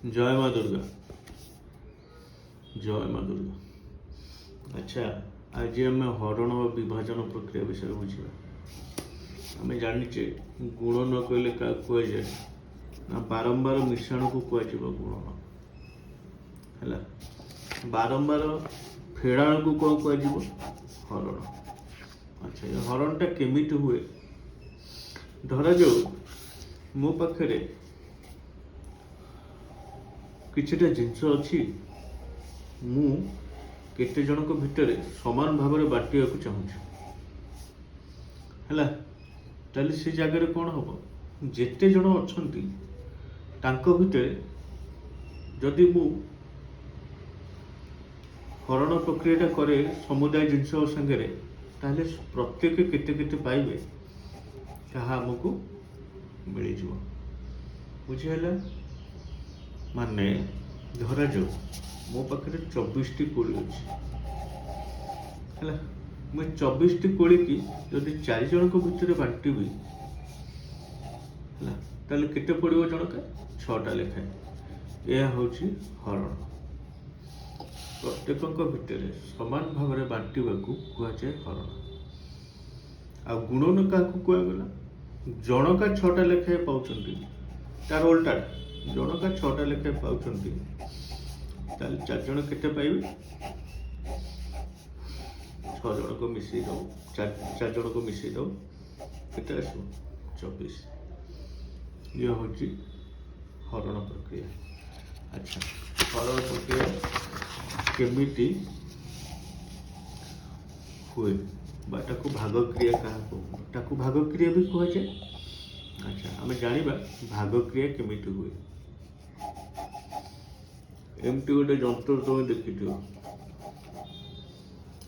जय माँ दुर्गा, जय माँ दुर्गा। अच्छा, आज आम हरण और विभाजन प्रक्रिया विषय बुझा। आम जाचे गुण न कहले क्या कहुए ना बारंबार मिश्रण को कहुए गुणन है, बारंबार फेड़ाण को कौन कहुए हरण। अच्छा, ये हरणटा केमिति हुए? धरा जाऊ मो पाखे किछिटा जिनस अच्छी मु केते जनक भितर समान भाव में बांटा चाहूँ है, ताले से जगह कौन हम जेते जन अच्छी तांको भितर जदि मु हरण प्रक्रिया करे समुदाय जिनस सागे ताले प्रत्येक केते केते पाइबे ताहा आमको मिल जाव। बुझीगला? माने धरा जाऊ मो पाखे 24 टी कोड़ी अच्छी है, मुझे 24 टी कोड़ी की जदि 4 जन भितर बांटबी है ताले केते पड़ो जनक 6टा लेखाएं। यह हूँ हरण। प्रत्येक भितर समान भाव में बांटा कहुए हरण। आ गुणन क्या कहगला जनका 6टा लेखाएं पाँच तार उल्टा जनका 6टा लेखाएं पाँच 4 जन केते पाइबे 6 जन को मिसई दो 4 जन को मिसई दो केते आसो 24। ये हूँ हरण प्रक्रिया। अच्छा, हरण प्रक्रिया केमिति हुए बाटा को भाग क्रिया क्या भाग क्रिया भी कहुए। अच्छा, आम जाना भाग क्रिया केमिति हुए। एमती गोटे जंत्र तुम देखि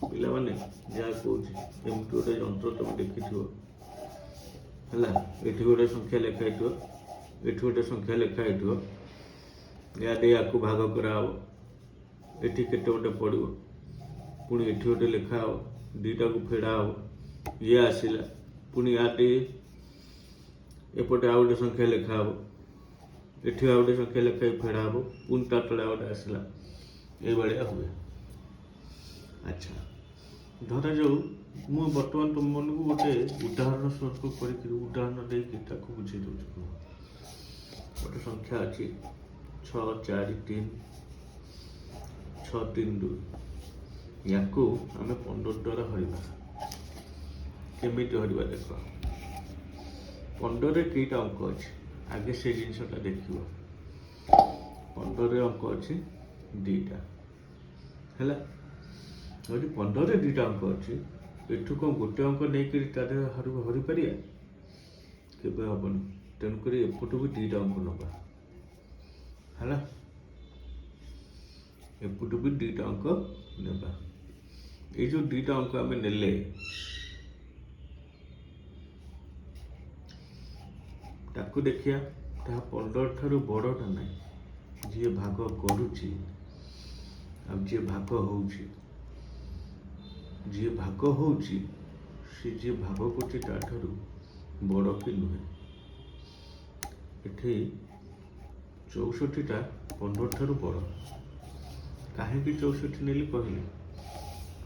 पिला माने जहाँ कह एमती गोटे जंत्र तुम देखि है, ये गोटे संख्या लेखाई ये गोटे संख्या लेखाई या भाग कराव एटी केते गोटे पड़ो पुणी एटी गोटे लेखा हो दीटा को फेड़ा हो ये आसला पुणी आटे एपटे आ गोटे संख्या लेखा हो एटी आ गोटे संख्या लेखाई फेड़ा हो पुणी ता तले गोटे आसला ये भाया हुए। अच्छा, धरा जाऊ मु बर्तमान तुम मन को गोटे उदाहरण स्वरूप कर उदाहरण देकी बुझे दूँ। गोटे संख्या अच्छी 6 4 3 6 3 2 या आम 15 द्वारा हरवा केमिति हरवा देख 15 कईटा अंक अच्छे आगे से जिनसा देख 15 अंक अच्छी 2टा है, जब 15 2टा अंक अच्छी एठू कौन गोटे अंक नहीं हरि पारिया केवे हेनी। तेणुक एपटू भी 2टा अंक नवा है, एपटू भी 2टा अंक नेबा। ये जो 2टा अंक आम नेले ताकू देखिया 15 ठारू बड़टा ना जी भाग करुची जी भाग होउची जी भाग होउची सी जी भाग करची ताठारू बड़ कि नुहे। एठी 64टा 15 ठारू बड़ कहीं 64 नेली कहले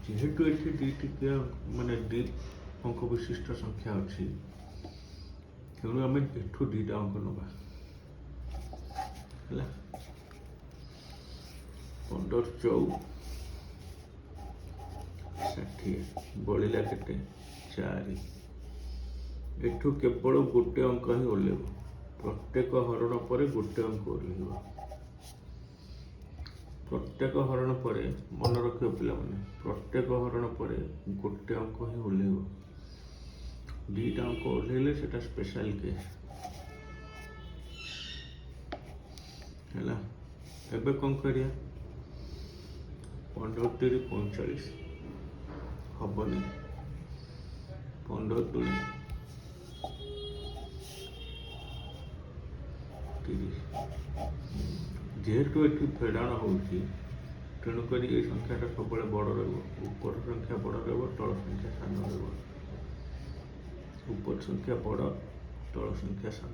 जेहेतु एठी 2 माने 2 अंक विशिष्ट संख्या अच्छी तेणु आम एठू 2टा अंक नवा है 15 4 60 बढ़ला के 4 एठू केवल गोटे अंक ही ओह्लैब प्रत्येक हरण पर गोटे अंक ओह्लैब प्रत्येक हरण पर मन रख पिला माने प्रत्येक हरण पर गोटे अंक ही ओह्लैब 2टा अंक ओह्लैले सेटा स्पेशल केस है। एबे कौन करिया 15 3 45 हबनी 15 2 30 जेहेतु ये फेड़ाण हो तेणुक ये संख्याटा सब बड़ ऊपर संख्या बड़ तल संख्या सान ऊपर संख्या बड़ तल संख्या सान।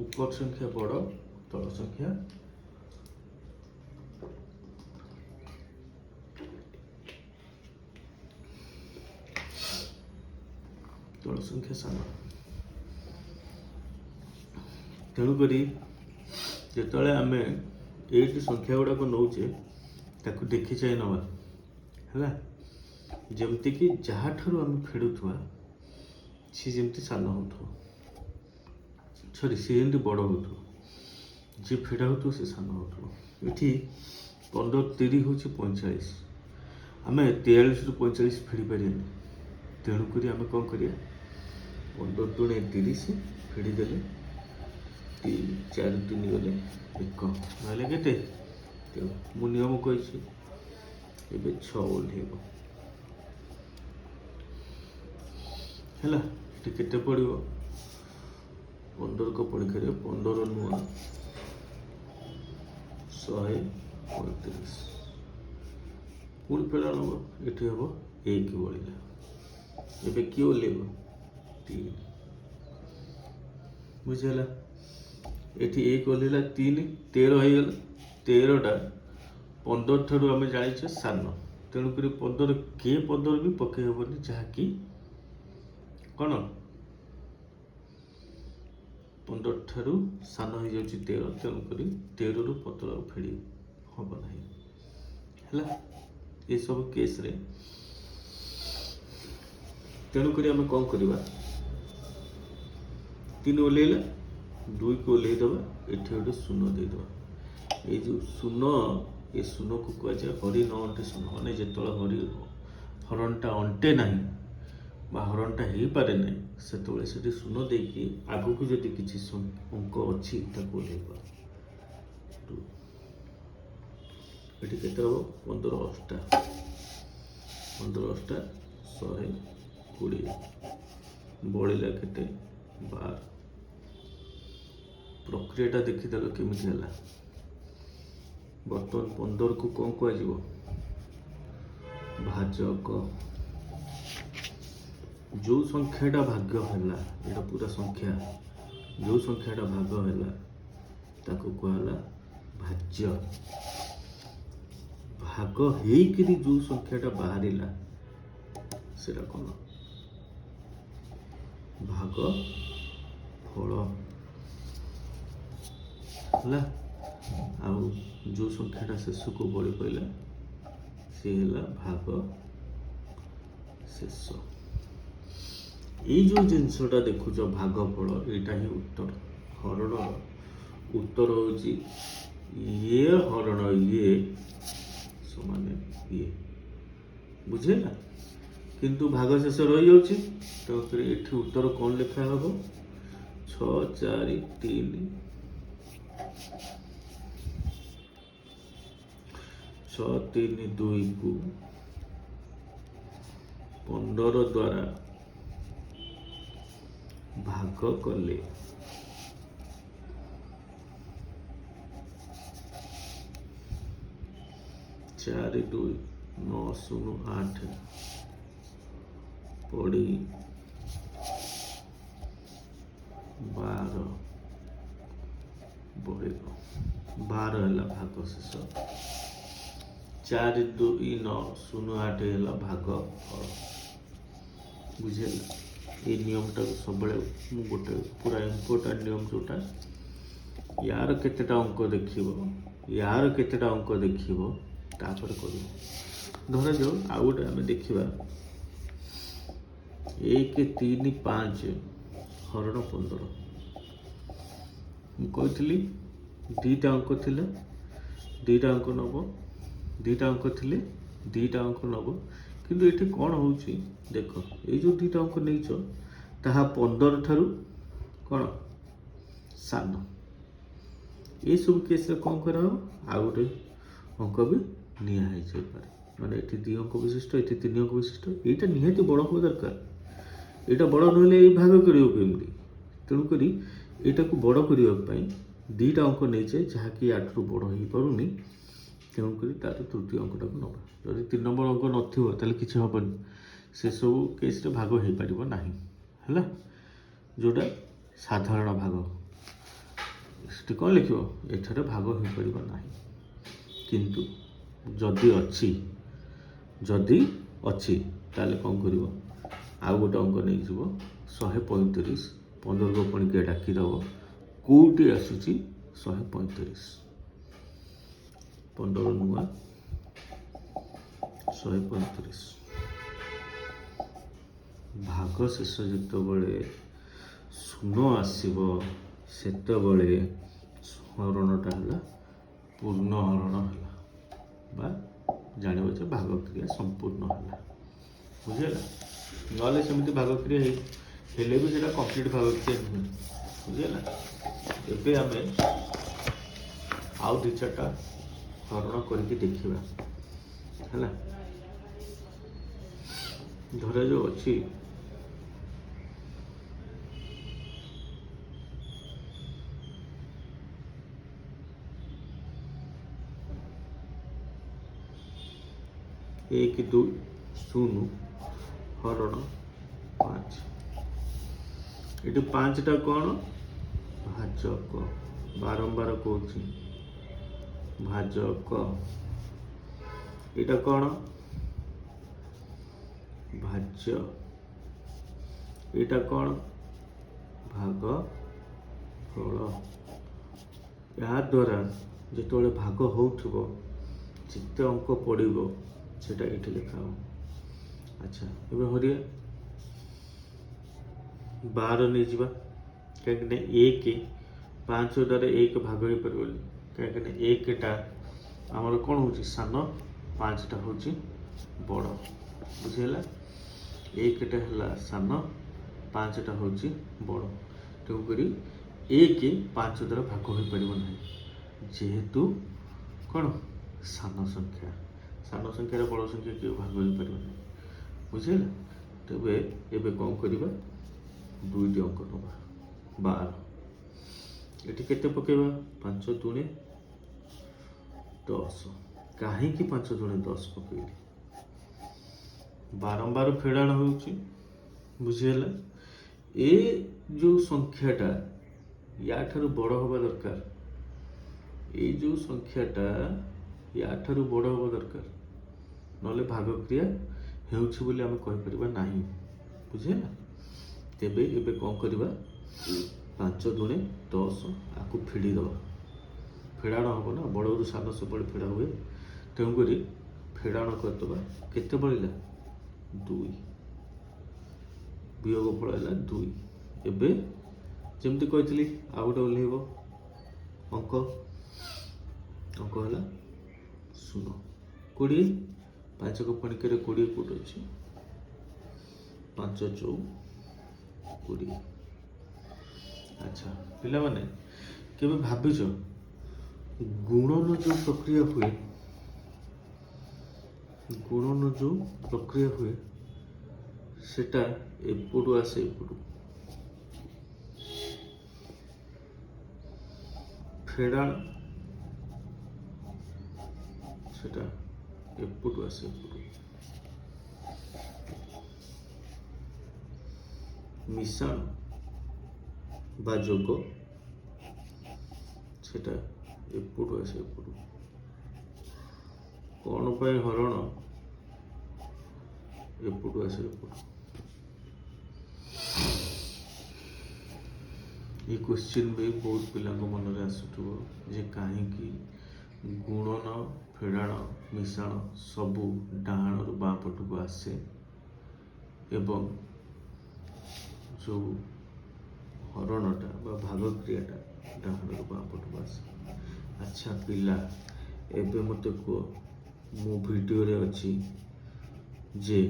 ଉପର ସଂଖ୍ୟା ବଡ଼, ତଳ ସଂଖ୍ୟା ସାନ। ତେଣୁକରି ଯେତେବେଳେ ଆମେ ଏଇଠି ସଂଖ୍ୟା ଗୁଡ଼ାକ ନେଉଛେ ତାକୁ ଦେଖି ଚାହିଁ ନେବା ହେଲା, ଯେମିତିକି ଯାହାଠାରୁ ଆମେ ଫେରୁଥିବା ସିଏ ଯେମିତି ସାନ ହେଉଥିବ, ସିଏ ଯେମିତି ବଡ଼ ହେଉଥିବ, ଯିଏ ଫେରା ହେଉଥିବ ସେ ସାନ ହେଉଥିବ। ଏଠି 15 3 ହେଉଛି 45, ଆମେ 43ରୁ 45 ଫେରି ପାରିବାନି। ତେଣୁକରି ଆମେ କ'ଣ କରିବା, 15 ଦୁଣେ 30 ଫେରିଦେଲେ 3 4 3 ଗଲେ 1 ନହେଲେ କେତେ। ତେଣୁ ମୁଁ ନିୟମ କହିଛି, ଏବେ 6 ଓହ୍ଲେଇବ ହେଲା। ଏଠି କେତେ ପଡ଼ିବ, 15 ପରୀକ୍ଷାରେ 15 ନୂଆ 135, ପୁଣି ଫେରା ନେବ, ଏଠି ହେବ 1 ବଳିଲା। ଏବେ କିଏ ଓହ୍ଲେଇବ, 3, ବୁଝିହେଲା। ଏଠି 1 ଓହ୍ଲେଇଲା, 3 13 ହେଇଗଲା। 13ଟା 15 ଠାରୁ ଆମେ ଜାଣିଛେ ସାନ, ତେଣୁକରି 15 ବି ପକେଇ ହେବନି, ଯାହାକି କ'ଣ 15 ଠାରୁ ସାନ ହେଇଯାଉଛି 13, ତେଣୁକରି 13ରୁ 15 ଆଉ ଫେରି ହେବ ନାହିଁ ହେଲା। ଏସବୁ କେସ୍ରେ ତେଣୁକରି ଆମେ କ'ଣ କରିବା, 3 ଓହ୍ଲେଇଲା, 2କୁ ଓହ୍ଲେଇଦେବା, ଏଠି ଗୋଟେ ଶୂନ ଦେଇଦେବା। ଏଇ ଯେଉଁ ଶୂନ, ଏ ଶୂନକୁ କୁହାଯାଏ ହରି ନ ଅଣ୍ଟେ ଶୂନ, ମାନେ ଯେତେବେଳେ ହରଣଟା ଅଣ୍ଟେ ନାହିଁ ବା ହରଣଟା ହେଇପାରେ ନାହିଁ, ସେତେବେଳେ ସେଠି ଶୂନ ଦେଇକି ଆଗକୁ ଯଦି କିଛି ଅଙ୍କ ଅଛି ତାକୁ ଓହ୍ଲେଇବା। ଏଠି କେତେ ହେବ, 15 ଅଷ୍ଟା 120, ବଳିଲା କେତେ, 12। ପ୍ରକ୍ରିୟାଟା ଦେଖିଦେଲ କେମିତି ହେଲା। ବର୍ତ୍ତମାନ 15କୁ କ'ଣ କୁହାଯିବ, ଭାଜକ। ଯେଉଁ ସଂଖ୍ୟାଟା ଭାଗ ହେଲା, ଏଇଟା ପୁରା ସଂଖ୍ୟା, ଯେଉଁ ସଂଖ୍ୟାଟା ଭାଗ ହେଲା ତାକୁ କୁହାହେଲା ଭାଜ୍ୟ। ଭାଗ ହେଇକିରି ଯେଉଁ ସଂଖ୍ୟାଟା ବାହାରିଲା ସେଟା କ'ଣ, ଭାଗ ଫଳ ହେଲା। ଆଉ ଯେଉଁ ସଂଖ୍ୟାଟା ଶେଷକୁ ବଳି ପଡ଼ିଲା ସେ ହେଲା ଭାଗ ଶେଷ। ଏଇ ଯେଉଁ ଜିନିଷଟା ଦେଖୁଛ ଭାଗ ଫଳ, ଏଇଟା ହିଁ ଉତ୍ତର। ହରଣର ଉତ୍ତର ହେଉଛି ଇଏ ହରଣ ଇଏ ସମାନେ ଇଏ, ବୁଝିହେଲା। କିନ୍ତୁ ଭାଗ ଶେଷ ରହିଯାଉଛି, ତେଣୁକରି ଏଠି ଉତ୍ତର କ'ଣ ଲେଖା ହେବ, 6 4 3 6 3 2କୁ 15 ଦ୍ୱାରା ଭାଗ କଲେ 4 2 9 0 8 ପଡ଼ି 12 ବଳିବ। 12 ହେଲା ଭାଗ ଶେଷ, 4 2 9 0 8 ହେଲା ଭାଗ ଫଳ, ବୁଝିହେଲା। এই নিয়মটাକୁ ସବୁବେଳେ ମୁଁ ଗୋଟେ ପୁରା ଇମ୍ପୋର୍ଟାଣ୍ଟ ନିୟମ ଯେଉଁଟା, ୟାର କେତେଟା ଅଙ୍କ ଦେଖିବ, ୟାର କେତେଟା ଅଙ୍କ ଦେଖିବ, ତାପରେ କରିବ। ଧରାଯାଉ ଆଉ ଗୋଟେ ଆମେ ଦେଖିବା, 1 3 5 ହରଣ 15। ମୁଁ କହିଥିଲି 2ଟା ଅଙ୍କ ଥିଲେ 2ଟା ଅଙ୍କ ନେବ, 2ଟା ଅଙ୍କ ଥିଲେ 2ଟା ଅଙ୍କ ନେବ। କିନ୍ତୁ ଏଠି କ'ଣ ହେଉଛି ଦେଖ, ଏଇ ଯେଉଁ 2ଟା ଅଙ୍କ ନେଇଛ ତାହା 15 ଠାରୁ କ'ଣ ସାନ। ଏସବୁ କେସ୍ରେ କ'ଣ କରାହେବ, ଆଉ ଗୋଟେ ଅଙ୍କ ବି ନିଆ ହେଇଯାଇପାରେ, ମାନେ ଏଠି 2 ଅଙ୍କ ବିଶିଷ୍ଟ, ଏଠି 3 ଅଙ୍କ ବିଶିଷ୍ଟ। ଏଇଟା ନିହାତି ବଡ଼ ହେବା ଦରକାର, ଏଇଟା ବଡ଼ ନହେଲେ ଏଇ ଭାଗ କରିବ କେମିତି। ତେଣୁକରି ଏଇଟାକୁ ବଡ଼ କରିବା ପାଇଁ 2ଟା ଅଙ୍କ ନେଇଛେ, ଯାହାକି ୟାଠାରୁ ବଡ଼ ହେଇପାରୁନି, ତେଣୁକରି ତାର ତୃତୀୟ ଅଙ୍କଟାକୁ ନେବା। ଯଦି 3 ନମ୍ବର ଅଙ୍କ ନଥିବ ତାହେଲେ କିଛି ହେବନି, ସେସବୁ କେସ୍ରେ ଭାଗ ହେଇପାରିବ ନାହିଁ ହେଲା, ଯେଉଁଟା ସାଧାରଣ ଭାଗ। ସେଠି କ'ଣ ଲେଖିବ? ଏଠାରେ ଭାଗ ହୋଇପାରିବ ନାହିଁ। କିନ୍ତୁ ଯଦି ଅଛି ତାହେଲେ କ'ଣ କରିବ? ଆଉ ଗୋଟେ ଅଙ୍କ ନେଇଯିବ 135, 15କୁ ପଣିକି ଡାକିଦେବ। କେଉଁଠି ଆସୁଛି 135? 15 ନୂଆ 135। ଭାଗ ଶେଷ ଯେତେବେଳେ ଶୂନ ଆସିବ ସେତେବେଳେ ହରଣଟା ହେଲା ପୂର୍ଣ୍ଣ ହରଣ ହେଲା, ବା ଜାଣିବ ଯେ ଭାଗ କ୍ରିୟା ସମ୍ପୂର୍ଣ୍ଣ ହେଲା। ବୁଝିଗଲା? ନହେଲେ ସେମିତି ଭାଗ କ୍ରିୟା ହେଲେ ବି ସେଇଟା କମ୍ପ୍ଲିଟ୍ ଭାଗ କ୍ରିୟା ନୁହେଁ। ବୁଝିଗଲା? ଏବେ ଆମେ ଆଉ 2-4ଟା ହରଣ କରିକି ଦେଖିବା ହେଲା। ଧରାଯାଉ ଅଛି ଏକ 2 0 ହରଣ 5। ଏଠି 5ଟା କ'ଣ? ଭାଜକ। ବାରମ୍ବାର କହୁଛି ଭାଜକ। ଏଇଟା କ'ଣ? ଭାଜ୍ୟ। ଏଇଟା କ'ଣ? ଭାଗ ଫଳ। ଏହା ଦ୍ୱାରା ଯେତେବେଳେ ଭାଗ ହେଉଥିବ ଯେତେ ଅଙ୍କ ପଡ଼ିବ সেটা এটি লেখা হব। আচ্ছা, এবার হরিয়া 12 ନେଇଯିବା, କାହିଁକିନା 1 5ଟାରେ 1 ଭାଗ ହେଇପାରିବନି, କାହିଁକିନା 1ଟା ଆମର କ'ଣ ହେଉଛି ସାନ, 5ଟା ହେଉଛି ବଡ଼। ବୁଝିହେଲା? 1ଟା ହେଲା ସାନ, 5ଟା ହେଉଛି ବଡ଼। ତେଣୁକରି 1 5 ଦ୍ୱାରା ଭାଗ ହୋଇପାରିବ ନାହିଁ, ଯେହେତୁ କ'ଣ ସାନ ସଂଖ୍ୟା। ସାନ ସଂଖ୍ୟାରେ ବଡ଼ ସଂଖ୍ୟା କେଉଁ ଭାଗ ହୋଇପାରିବ ନାହିଁ। ବୁଝିହେଲା? ତେବେ ଏବେ କ'ଣ କରିବା? 2ଟି ଅଙ୍କ ନେବା 12। ଏଠି କେତେ ପକାଇବା? 5 ଦୁଣେ 10। କାହିଁକି 5 ଦୁଣେ 10 ପକାଇଲି? ବାରମ୍ବାର ଫେଡ଼ାଣ ହେଉଛି। ବୁଝିହେଲା? ଏ ଯେଉଁ ସଂଖ୍ୟାଟା ୟାଠାରୁ ବଡ଼ ହେବା ଦରକାର। ଏଇ ଯେଉଁ ସଂଖ୍ୟାଟା ୟାଠାରୁ ବଡ଼ ହେବା ଦରକାର, ନହେଲେ ଭାଗ କ୍ରିୟା ହେଉଛି ବୋଲି ଆମେ କହିପାରିବା ନାହିଁ। ବୁଝିହେଲା? ତେବେ ଏବେ କ'ଣ କରିବା? 5 ଦୁଣେ 10 ଆକୁ ଫେଡ଼ି ଦେବା। ଫେଡ଼ାଣ ହେବ ନା, ବଡ଼ରୁ ସାନ ସବୁବେଳେ ଫେଡ଼ା ହୁଏ। ତେଣୁକରି ଫେଡ଼ାଣ କରିଦେବା। କେତେ ବଳିଲା? 2। ବିୟୋଗ ଫଳ ହେଲା 2। ଏବେ ଯେମିତି କହିଥିଲି ଆଉ ଗୋଟେ ଓହ୍ଲେଇବ ଅଙ୍କ ହେଲା 0। 20। 5କ ପଣିକିରେ 20 କୋଉଠି ଅଛି? 5 4 20। ଆଚ୍ଛା ପିଲାମାନେ, କେବେ ଭାବିଛ ଗୁଣନ ଯେଉଁ ପ୍ରକ୍ରିୟା ହୁଏ ସେଟା ଏପଟୁ ଆସେ ଏପଟୁ, ଫେଡ଼ାଣ সেটা এপটু আসে এপটু, মিশ্রণ বা যোগ সেটা এপটু আসে এপটু। କ'ଣ ପାଇଁ ହରଣ ଏପଟୁ আসେ ଏପଟୁ। এই କ୍ୱେଶ୍ଚିନ୍ ବି ବହୁତ ପିଲାଙ୍କ ମନରେ ଆସୁଥିବ ଯେ କାହିଁକି ଗୁଣନ, ଫେଡ଼ାଣ, ମିଶାଣ ସବୁ ଡାହାଣରୁ ବାଁ ପଟକୁ ଆସେ ଏବଂ ଯେଉଁ ହରଣଟା ବା ଭାଗ କ୍ରିୟାଟା ଡାହାଣରୁ ବାଁ ପଟକୁ ଆସେ। ଆଚ୍ଛା ପିଲା, ଏବେ ମୋତେ କୁହ, ମୋ ଭିଡ଼ିଓରେ ଅଛି ଯେ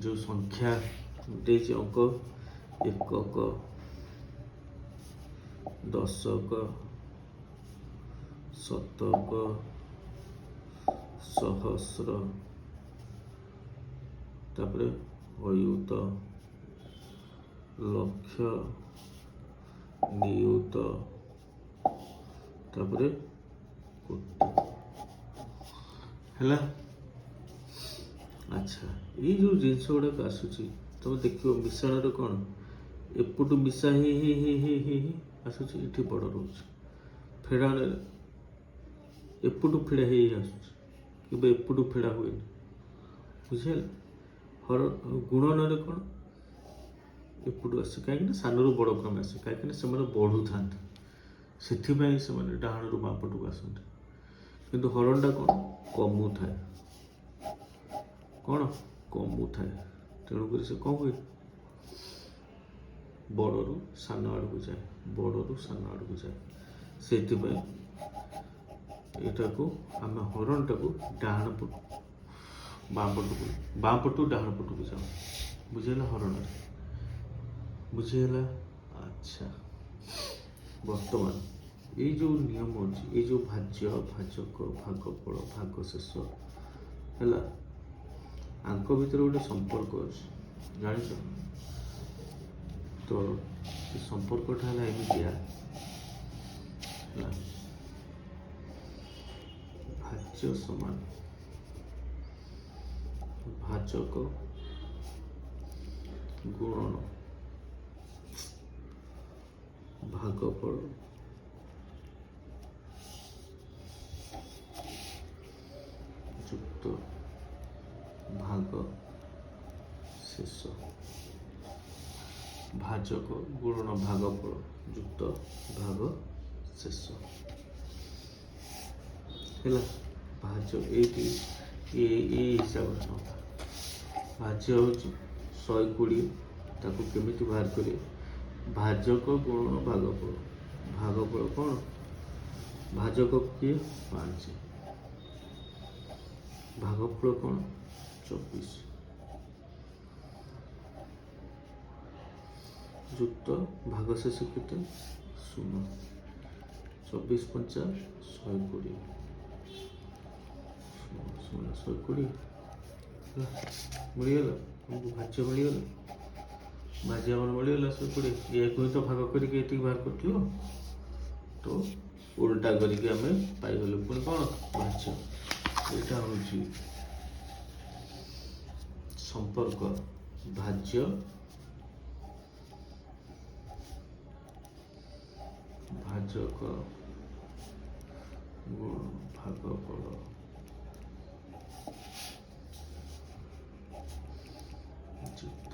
ଯେଉଁ ସଂଖ୍ୟା ଦେଇଛି ଅଙ୍କ ଏକକ, ଦଶକ, ଶତକ, ସହସ୍ର, ତାପରେ ଅୟୁତ, ଲକ୍ଷ, ନିୟୁତ, ତାପରେ କୋଟି ହେଲା। ଆଚ୍ଛା, ଏଇ ଯେଉଁ ଜିନିଷ ଗୁଡ଼ାକ ଆସୁଛି ତମେ ଦେଖିବ ମିଶାଣରେ କ'ଣ ଏପଟୁ ମିଶା ହେଇ ହେଇ ହେଇ ହେଇ ହେଇ ହେଇ ଆସୁଛି ଏଠି ବଡ଼ ରହୁଛି। ଫେଡ଼ାଣରେ ଏପଟୁ ଫେଡ଼ା ହେଇ ହେଇ ଆସୁଛି, କେବେ ଏପଟୁ ଫେଡ଼ା ହୁଏନି। ବୁଝିହେଲା? ଗୁଣନରେ କ'ଣ ଏପଟୁ ଆସେ, କାହିଁକିନା ସାନରୁ ବଡ଼ କ୍ରମେ ଆସେ, କାହିଁକିନା ସେମାନେ ବଢ଼ୁଥାନ୍ତି, ସେଥିପାଇଁ ସେମାନେ ଡାହାଣରୁ ବାଁ ପଟକୁ ଆସନ୍ତି। କିନ୍ତୁ ହରଣଟା କ'ଣ କମୁଥାଏ, କ'ଣ କମୁଥାଏ, ତେଣୁକରି ସେ କ'ଣ ହୁଏ, ବଡ଼ରୁ ସାନ ଆଡ଼କୁ ଯାଏ, ବଡ଼ରୁ ସାନ ଆଡ଼କୁ ଯାଏ। ସେଇଥିପାଇଁ ଏଟାକୁ ଆମେ ହରଣଟାକୁ ଡାହାଣ ପଟୁ ବାଁ ପଟୁ ଡାହାଣ ପଟକୁ ଯାଉ। ବୁଝିହେଲା? ହରଣରେ ବୁଝିହେଲା? ଆଚ୍ଛା, ବର୍ତ୍ତମାନ ଏଇ ଯେଉଁ ନିୟମ ଅଛି, ଏଇ ଯେଉଁ ଭାଜ୍ୟ, ଭାଜକ, ଭାଗଫଳ, ଭାଗଶେଷ ହେଲା, ଆଙ୍କ ଭିତରେ ଗୋଟେ ସମ୍ପର୍କ ଅଛି, ଜାଣିଛ? ତ ସେ ସମ୍ପର୍କଟା ହେଲା ଏମିତିଆ, ହେଲା, ଭାଜ୍ୟ ସମାନ ଭାଜକ ଗୁଣନ ଭାଗଫଳ ଯୁକ୍ତ ଭାଗ ଶେଷ। ଭାଜକ ଗୁଣନ ଭାଗଫଳ ଯୁକ୍ତ ଭାଗ ଶେଷ। ହେଲା, ଭାଜ୍ୟ ଏଇଠି এই ହିସାବରେ ନେବା। ଭାଜ୍ୟ ହେଉଛି 120, ତାକୁ କେମିତି ବାହାର କରିବେ? ଭାଜକ ଗୁଣନ ଭାଗଫଳ, ଭାଗଫଳ କ'ଣ? ଭାଜକ କିଏ? 5, ଭାଗଫଳ କ'ଣ? 24, ଯୁକ୍ତ ଭାଗଶେଷ କେତେ? 0। 24 5 120, 120 ମିଳିଗଲା, ଆମକୁ ଭାଜ୍ୟ ମିଳିଗଲା। ଭାଜ୍ୟ ଆମର ମିଳିଗଲା 120। ଏହାକୁ ହିଁ ତ ଭାଗ କରିକି ଏତିକି ବାହାର କରିଥିଲ, ତ ଓଲଟା କରିକି ଆମେ ପାଇଗଲୁ ପୁଣି କ'ଣ? ଭାଜ୍ୟ। ଏଇଟା ହେଉଛି ସମ୍ପର୍କ ଭାଜ୍ୟ ଭାଜକ ଗୁଣ ଭାଗଫଳ ଯୁକ୍ତ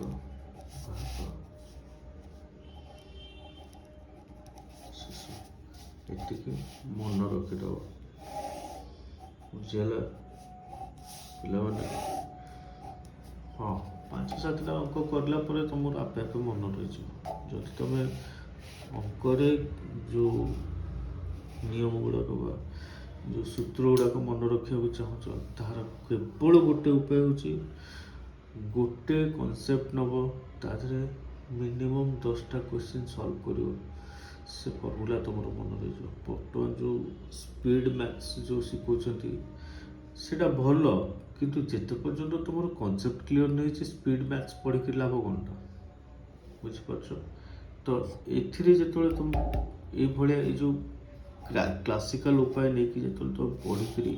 ଭାଗ ଶେଷ। ଏତିକି ମନେ ରଖିଦେବ। ବୁଝିହେଲା ପିଲାମାନେ? ହଁ, 5-7ଟା ଅଙ୍କ କରିଲା ପରେ ତୁମର ଆପେ ଆପେ ମନେ ରହିଯିବ। ଯଦି ତୁମେ ଅଙ୍କରେ ଯେଉଁ ନିୟମ ଗୁଡ଼ାକ ବା ଯେଉଁ ସୂତ୍ର ଗୁଡ଼ାକ ମନେ ରଖିବାକୁ ଚାହୁଁଛ, ତାହାର କେବଳ ଗୋଟେ ଉପାୟ ହେଉଛି ଗୋଟେ କନସେପ୍ଟ ନେବ, ତା ଦେହରେ ମିନିମମ୍ 10ଟା କ୍ୱେଶ୍ଚିନ୍ ସଲ୍ଭ କରିବ, ସେ ଫର୍ମୁଲା ତୁମର ମନେ ରହିଯିବ। ବର୍ତ୍ତମାନ ଯେଉଁ ସ୍ପିଡ୍ ମ୍ୟାଥ୍ସ ଯେଉଁ ଶିଖଉଛନ୍ତି ସେଇଟା ଭଲ, କିନ୍ତୁ ଯେତେ ପର୍ଯ୍ୟନ୍ତ ତୁମର କନସେପ୍ଟ କ୍ଲିଅର ନେଇଛି, ସ୍ପିଡ୍ ମ୍ୟାଥ୍ସ ପଢ଼ିକି ଲାଭ କ'ଣଟା? ବୁଝିପାରୁଛ? ତ ଏଥିରେ ଯେତେବେଳେ ତୁମ ଏଇଭଳିଆ ଏଇ ଯେଉଁ କ୍ଲାସିକାଲ ଉପାୟ ନେଇକି ଯେତେବେଳେ ତୁମେ ପଢ଼ିକିରି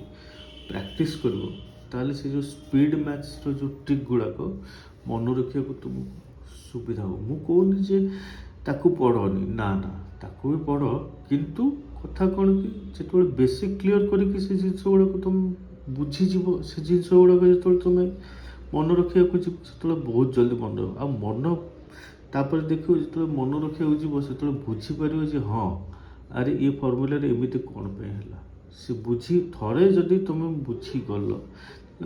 ପ୍ରାକ୍ଟିସ୍ କରିବ, ତାହେଲେ ସେ ଯେଉଁ ସ୍ପିଡ୍ ମ୍ୟାଥ୍ସର ଯେଉଁ ଟ୍ରିକ୍ ଗୁଡ଼ାକ ମନେ ରଖିବାକୁ ତୁମକୁ ସୁବିଧା ହେବ। ମୁଁ କହୁନି ଯେ ତାକୁ ପଢ଼ନି, ନା ନା, ତାକୁ ବି ପଢ଼, କିନ୍ତୁ କଥା କ'ଣ କି ଯେତେବେଳେ ବେସିକ୍ କ୍ଲିଅର କରିକି ସେ ଜିନିଷ ଗୁଡ଼ାକ ତୁମେ ବୁଝିଯିବ, ସେ ଜିନିଷ ଗୁଡ଼ାକ ଯେତେବେଳେ ତୁମେ ମନେ ରଖିବାକୁ ଯିବ, ସେତେବେଳେ ବହୁତ ଜଲ୍ଦି ମନେ ରହିବ। ଆଉ ତାପରେ ଦେଖିବ ଯେତେବେଳେ ମନେ ରଖିବାକୁ ଯିବ, ସେତେବେଳେ ବୁଝିପାରିବ ଯେ ହଁ, ଆରେ ଏ ଫର୍ମୁଲାରେ ଏମିତି କ'ଣ ପାଇଁ ହେଲା। ସେ ଥରେ ଯଦି ତୁମେ ବୁଝିଗଲ,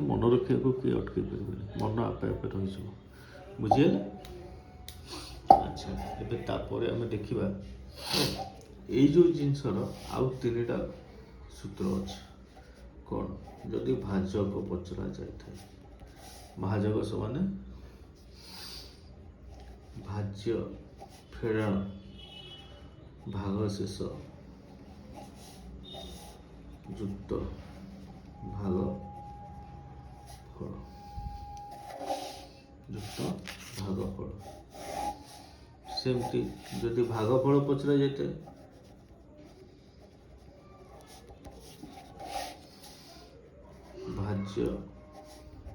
ମନେ ରଖିବାକୁ କିଏ ଅଟକେଇ ପାରିବେନି, ମନ ଆପେ ଆପେ ରହିଯିବ। ବୁଝିହେଲା? ଆଚ୍ଛା, ଏବେ ତାପରେ ଆମେ ଦେଖିବା ଏଇ ଯେଉଁ ଜିନିଷର ଆଉ 3ଟା ସୂତ୍ର ଅଛି। କ'ଣ? ଯଦି ଭାଜକ ପଚରା ଯାଇଥାଏ, ଭାଜକ ସମାନେ ଭାଜ୍ୟ ଫେଡ଼ାଣ ଭାଗଶେଷ ଯୁକ୍ତ ଭାଗଫଳ ଯୁକ୍ତ ଭାଗଫଳ। ସେମିତି ଯଦି ଭାଗଫଳ ପଚରା ଯାଇଥାଏ, ଭାଜ୍ୟ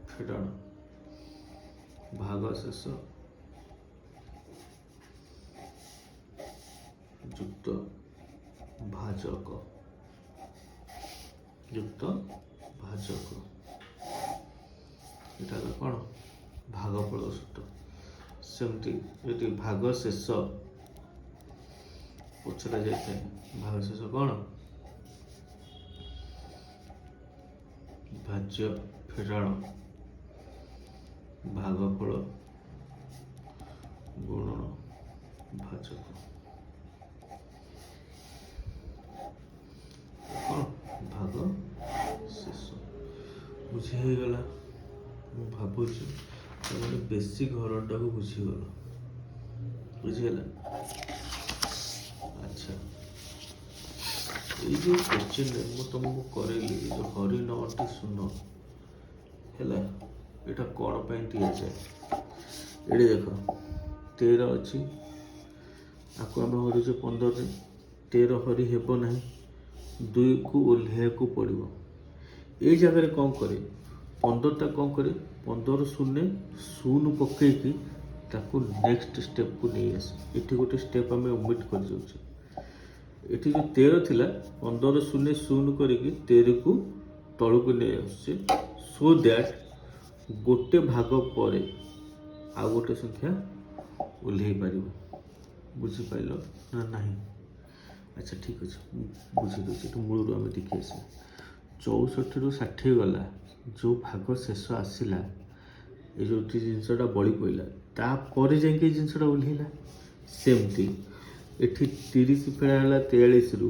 ଫେଡ଼ାଣ ଭାଗଶେଷ ଯୁକ୍ତ ଭାଜକ এটা ହେଲା କ'ଣ ଭାଗଫଳ ସୂତ୍ର। ସେମିତି ଯଦି ଭାଗ ଶେଷ ପଚରା ଯାଇଥାଏ, ଭାଗ ଶେଷ କ'ଣ ଭାଜ୍ୟ ଫେଡାଣ ଭାଗଫଳ ଗୁଣନ ଭାଜକ କ'ଣ ଭାଗ ଶେଷ। ବୁଝି ହେଇଗଲା? ମୁଁ ଭାବୁଛି ତମେ ବେଶୀ ଘରଟାକୁ ବୁଝିଗଲ। ବୁଝିଗଲା? ଆଚ୍ଛା, ଏଇ ଯେଉଁ କୋଶ୍ଚିନ୍ରେ ମୁଁ ତମକୁ କରେଇଲି ଯେଉଁ ହରି ନଅଟି ଶୂନ ହେଲା, ଏଇଟା କ'ଣ ପାଇଁ ଦିଆଯାଏ? ଏଠି ଦେଖ 13 ଅଛି, ଆକୁ ଆମେ ହରିଛୁ 15ରେ, 13 ହରି ହେବ ନାହିଁ, 2କୁ ଓହ୍ଲାଇବାକୁ ପଡ଼ିବ। ଏଇ ଜାଗାରେ କ'ଣ କରେ, 15ଟା କ'ଣ କରେ, 15 ଶୂନ ପକେଇକି ତାକୁ ନେକ୍ସଟ ଷ୍ଟେପକୁ ନେଇ ଆସେ। ଏଠି ଗୋଟେ ଷ୍ଟେପ୍ ଆମେ ଓମିଟ୍ କରିଯାଉଛେ। ଏଠି ଯେଉଁ 13 ଥିଲା, 15 ଶୂନ କରିକି 13କୁ ତଳକୁ ନେଇ ଆସୁଛେ, ସୋ ଦ୍ୟାଟ୍ ଗୋଟେ ଭାଗ ପରେ ଆଉ ଗୋଟେ ସଂଖ୍ୟା ଓହ୍ଲେଇ ପାରିବ। ବୁଝିପାରିଲ ନା ନାହିଁ? ଆଚ୍ଛା ଠିକ୍ ଅଛି, ମୁଁ ବୁଝିଦେଉଛି। ଏଠୁ ମୂଳରୁ ଆମେ ଦେଖି ଆସିବା। 64ରୁ 60 ଗଲା, ଯେଉଁ ଭାଗ ଶେଷ ଆସିଲା, ଏ ଯେଉଁଠି ଜିନିଷଟା ବଳି ପଡ଼ିଲା, ତାପରେ ଯାଇକି ଏ ଜିନିଷଟା ଓହ୍ଲେଇଲା। ସେମିତି ଏଠି 30 ଫେଡ଼ା ହେଲା 43ରୁ,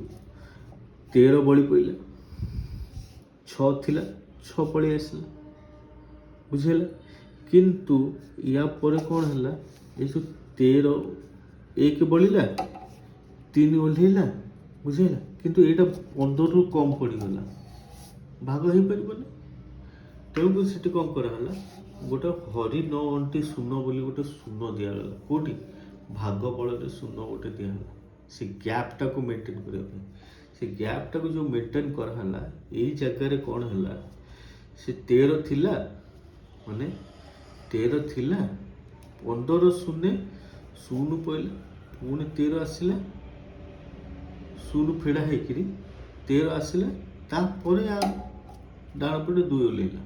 13 ବଳି ପଡ଼ିଲା, 6 ଥିଲା, 6 ପଳେଇ ଆସିଲା। ବୁଝିହେଲା? କିନ୍ତୁ ୟା ପରେ କ'ଣ ହେଲା, ଏ ଯେଉଁ 13 1 ବଳିଲା, 3 ଓହ୍ଲେଇଲା। ବୁଝିହେଲା? କିନ୍ତୁ ଏଇଟା 15ରୁ କମ୍ ପଡ଼ିଗଲା, ଭାଗ ହେଇପାରିବନି। ତେଣୁକରି ସେଠି କ'ଣ କରାହେଲା, ଗୋଟେ ହରି ନ ଅଣ୍ଟି ଶୂନ ବୋଲି ଗୋଟେ ଶୂନ ଦିଆଗଲା। କେଉଁଠି? ଭାଗ ଫଳରେ ଶୂନ ଗୋଟେ ଦିଆହେଲା, ସେ ଗ୍ୟାପ୍ଟାକୁ ମେଣ୍ଟେନ୍ କରିବା ପାଇଁ। ସେ ଗ୍ୟାପ୍ଟାକୁ ଯେଉଁ ମେଣ୍ଟେନ୍ କରାହେଲା, ଏଇ ଜାଗାରେ କ'ଣ ହେଲା, ସେ 13 ଥିଲା, ମାନେ 13 ଥିଲା, 15 ଶୂନ ପଡ଼ିଲା, ପୁଣି 13 ଆସିଲା, ଶୂନ ଫେଡ଼ା ହେଇକିରି 13 ଆସିଲା, ତାପରେ ଆ ଡାହାଣ ପଟେ 2 ଓହ୍ଲେଇଲା,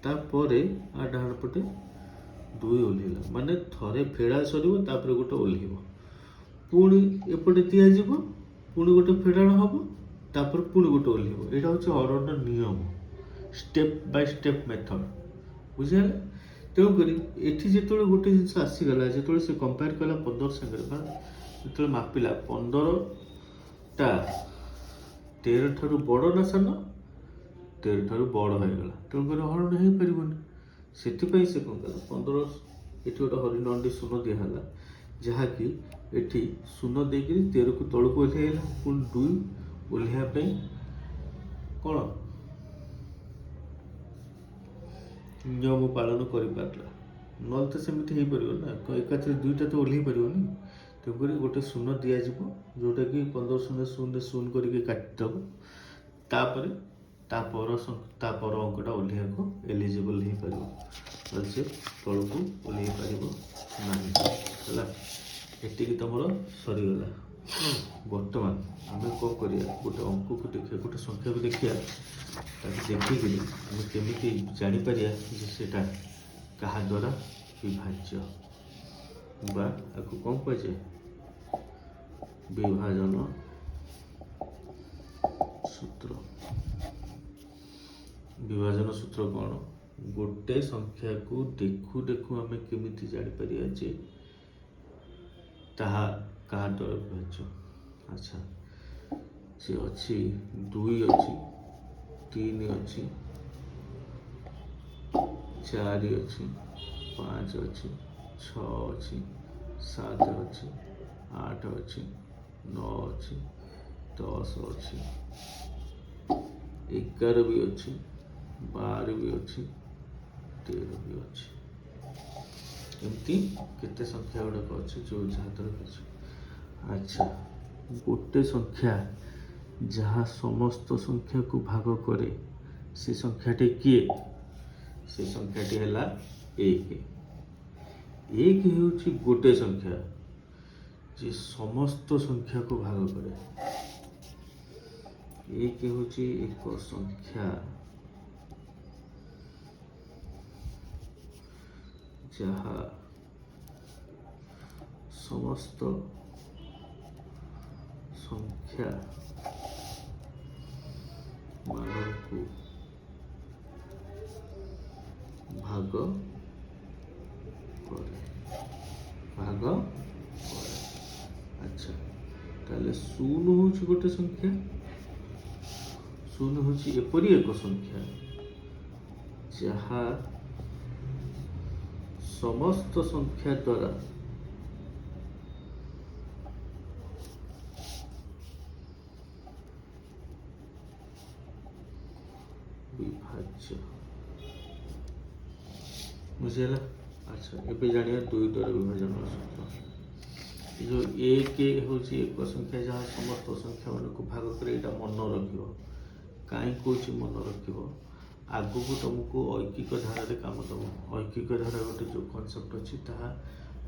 ତାପରେ ଆ ଡାହାଣ ପଟେ 2 ଓହ୍ଲେଇଲା। ମାନେ ଥରେ ଫେଡ଼ା ସରିବ, ତାପରେ ଗୋଟେ ଓହ୍ଲେଇବ, ପୁଣି ଏପଟେ ଦିଆଯିବ, ପୁଣି ଗୋଟେ ଫେଡ଼ାଣ ହେବ, ତାପରେ ପୁଣି ଗୋଟେ ଓହ୍ଲେଇବ। ଏଇଟା ହେଉଛି ହରଣର ନିୟମ, ଷ୍ଟେପ୍ ବାଇ ଷ୍ଟେପ୍ ମେଥଡ଼। ବୁଝିହେଲା? ତେଣୁକରି ଏଠି ଯେତେବେଳେ ଗୋଟେ ଜିନିଷ ଆସିଗଲା, ଯେତେବେଳେ ସେ କମ୍ପେୟାର କଲା 15 ସାଙ୍ଗରେ, ବା ଯେତେବେଳେ ମାପିଲା 15ଟା 13 ଠାରୁ ବଡ଼ ନା ସାନ, 13 ଠାରୁ ବଡ଼ ହେଇଗଲା, ତେଣୁକରି ହରଣ ହେଇପାରିବନି। ସେଥିପାଇଁ ସେ କ'ଣ କଲା, 15 ଏଠି ଗୋଟେ ହରି ନଅଟି ଶୂନ ଦିଆହେଲା, ଯାହାକି ଏଠି ଶୂନ ଦେଇକିରି 13କୁ ତଳକୁ ଓହ୍ଲେଇଲା, ପୁଣି 2 ଓହ୍ଲେଇବା ପାଇଁ କ'ଣ ନିୟମ ପାଳନ କରିପାରିଲା। ନହେଲେ ତ ସେମିତି ହେଇପାରିବ ନା, ଏକାଥରେ 2ଟା ତ ଓହ୍ଲେଇ ପାରିବନି। ତେଣୁକରି ଗୋଟେ ଶୂନ ଦିଆଯିବ, ଯେଉଁଟାକି 15 ଶୂନ କରିକି କାଟିଦେବ, ତାପରେ ତା ପର ଅଙ୍କଟା ଓହ୍ଲେଇବାକୁ ଏଲିଜିବଲ୍ ହେଇପାରିବ, ନହେଲେ ସେ ତଳକୁ ଓହ୍ଲେଇ ପାରିବ ନାହିଁ। ହେଲା? ଏତିକି ତମର ସରିଗଲା। ବର୍ତ୍ତମାନ ଆମେ କ'ଣ କରିବା, ଗୋଟେ ଅଙ୍କକୁ ଦେଖିବା, ଗୋଟେ ସଂଖ୍ୟାକୁ ଦେଖିବା, ତାକୁ ଦେଖିକିରି ଆମେ କେମିତି ଜାଣିପାରିବା ଯେ ସେଇଟା କାହା ଦ୍ୱାରା ବିଭାଜ୍ୟ, ବା ଆକୁ କ'ଣ କୁହାଯାଏ, ବିଭାଜନ ସୂତ୍ର। ବିଭାଜନ ସୂତ୍ର କ'ଣ? ଗୋଟେ ସଂଖ୍ୟାକୁ ଦେଖୁ ଦେଖୁ ଆମେ କେମିତି ଜାଣିପାରିବା ଯେ ତାହା କାହା ଦ୍ୱାରା ବିଭାଜ୍ୟ। ଆଚ୍ଛା, ସେ ଅଛି 2 ଅଛି, 3 ଅଛି, 4 ଅଛି, 5 ଅଛି, 6 ଅଛି, 7 ଅଛି, 8 ଅଛି, 9 ଅଛି, 10 ଅଛି, 11 ବି ଅଛି, 12 ବି ଅଛି, 13 ବି ଅଛି। ଏମିତି କେତେ ସଂଖ୍ୟା ଗୁଡ଼ାକ ଅଛି ଯେଉଁ ଯାହା ଦ୍ୱାରା ଅଛି। ଆଚ୍ଛା, ଗୋଟେ ସଂଖ୍ୟା ଯାହା ସମସ୍ତ ସଂଖ୍ୟାକୁ ଭାଗ କରେ, ସେ ସଂଖ୍ୟାଟି କିଏ? ସେ ସଂଖ୍ୟାଟି ହେଲା 1। 1 ହେଉଛି ଗୋଟେ ସଂଖ୍ୟା যে সমস্ত সংখ্যাକୁ ଭାଗ କରେ। ଏକ ହେଉଛି ଏକ ସଂଖ୍ୟା ଯାହା ସମସ୍ତ ସଂଖ୍ୟା ମାନଙ୍କୁ ଭାଗ କରେ। ଆଚ୍ଛା, ତାହେଲେ ଶୂନ ହେଉଛି ଗୋଟେ ସଂଖ୍ୟା। ଶୂନ ହେଉଛି ଏପରି ଏକ ସଂଖ୍ୟା ଯାହା ସମସ୍ତ ସଂଖ୍ୟା ଦ୍ୱାରା ବିଭାଜ୍ୟ। ବୁଝିହେଲା? ଆଚ୍ଛା, ଏବେ ଜାଣିବା ଦୁଇ ଦ୍ୱାରା ବିଭାଜନର ସୂତ୍ର। जो एक ହେଉଛି ଏକ ସଂଖ୍ୟା ଯାହା ସମସ୍ତ ସଂଖ୍ୟା ମାନଙ୍କୁ ଭାଗ କରେ। ଏଇଟା ମନେ ରଖିବ। କାହିଁ କହୁଛି ମନେ ରଖିବ? ଆଗକୁ ତୁମକୁ ଐକିକ ଧାରାରେ କାମ ଦେବ। ଐକିକ ଧାରା ଗୋଟେ ଯେଉଁ କନସେପ୍ଟ ଅଛି ତାହା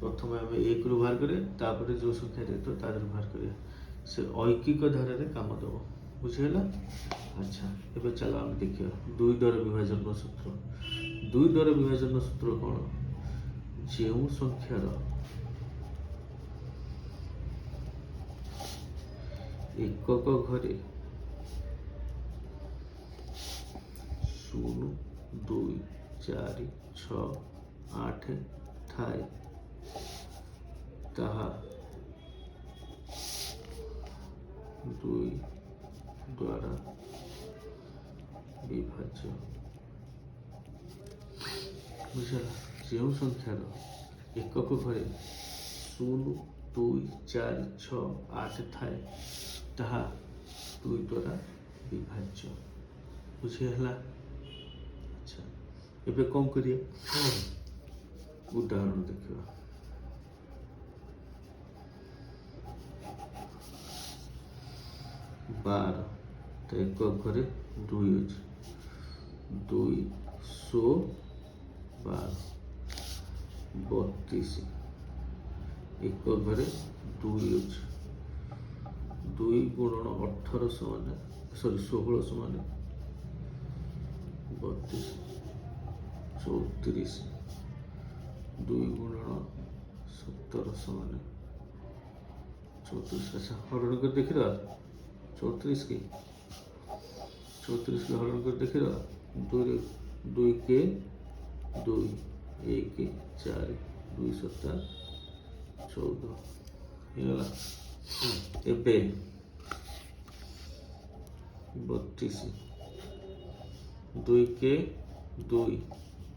ପ୍ରଥମେ ଆମେ ଏକରୁ ବାହାର କରିବା, ତାପରେ ଯେଉଁ ସଂଖ୍ୟା ଦେଇଥିବ ତା ଦେହରୁ ବାହାର କରିବା। ସେ ଐକିକ ଧାରାରେ କାମ ଦେବ। ବୁଝିହେଲା? ଆଚ୍ଛା, ଏବେ ଚାଲ ଆମେ ଦେଖିବା ଦୁଇ ଦ୍ୱାରା ବିଭାଜନର ସୂତ୍ର। ଦୁଇ ଦ୍ୱାରା ବିଭାଜନର ସୂତ୍ର କ'ଣ? ଯେଉଁ ସଂଖ୍ୟାର ଏକକ ଘରେ 0, 2, 4, 6, 8 ଥାଏ ତାହା ଦୁଇ ଦ୍ୱାରା ବିଭାଜ୍ୟ। ବୁଝିଲା? ଯେଉଁ ସଂଖ୍ୟାର ଏକକ ଘରେ 0, 2, 4, 6, 8 ଥାଏ ତାହା ଦୁଇ ଦ୍ୱାରା ବିଭାଜ୍ୟ। ବୁଝିହେଲା? ଆଚ୍ଛା, ଏବେ କ'ଣ କରିବା? ଉଦାହରଣ ଦେଖିବା। ବାର, ତ ଏକକ ଘରେ 2 ଅଛି। 212। 32, ଏକକ ଘରେ 2 ଅଛି। 2 ଗୁଣନ 18 ସମାନ 16 ସମାନ 32। 34, 2 ଗୁଣନ 17 ସମାନ 34। ଆଚ୍ଛା, ହରଣ କରି ଦେଖିଦେବା। 34 କି ହରଣ କରି ଦେଖିଦେବା। 2 କେ 2, 1 4, 2 7 14 ହେଇଗଲା। ଏବେ 32, 2 କେ 2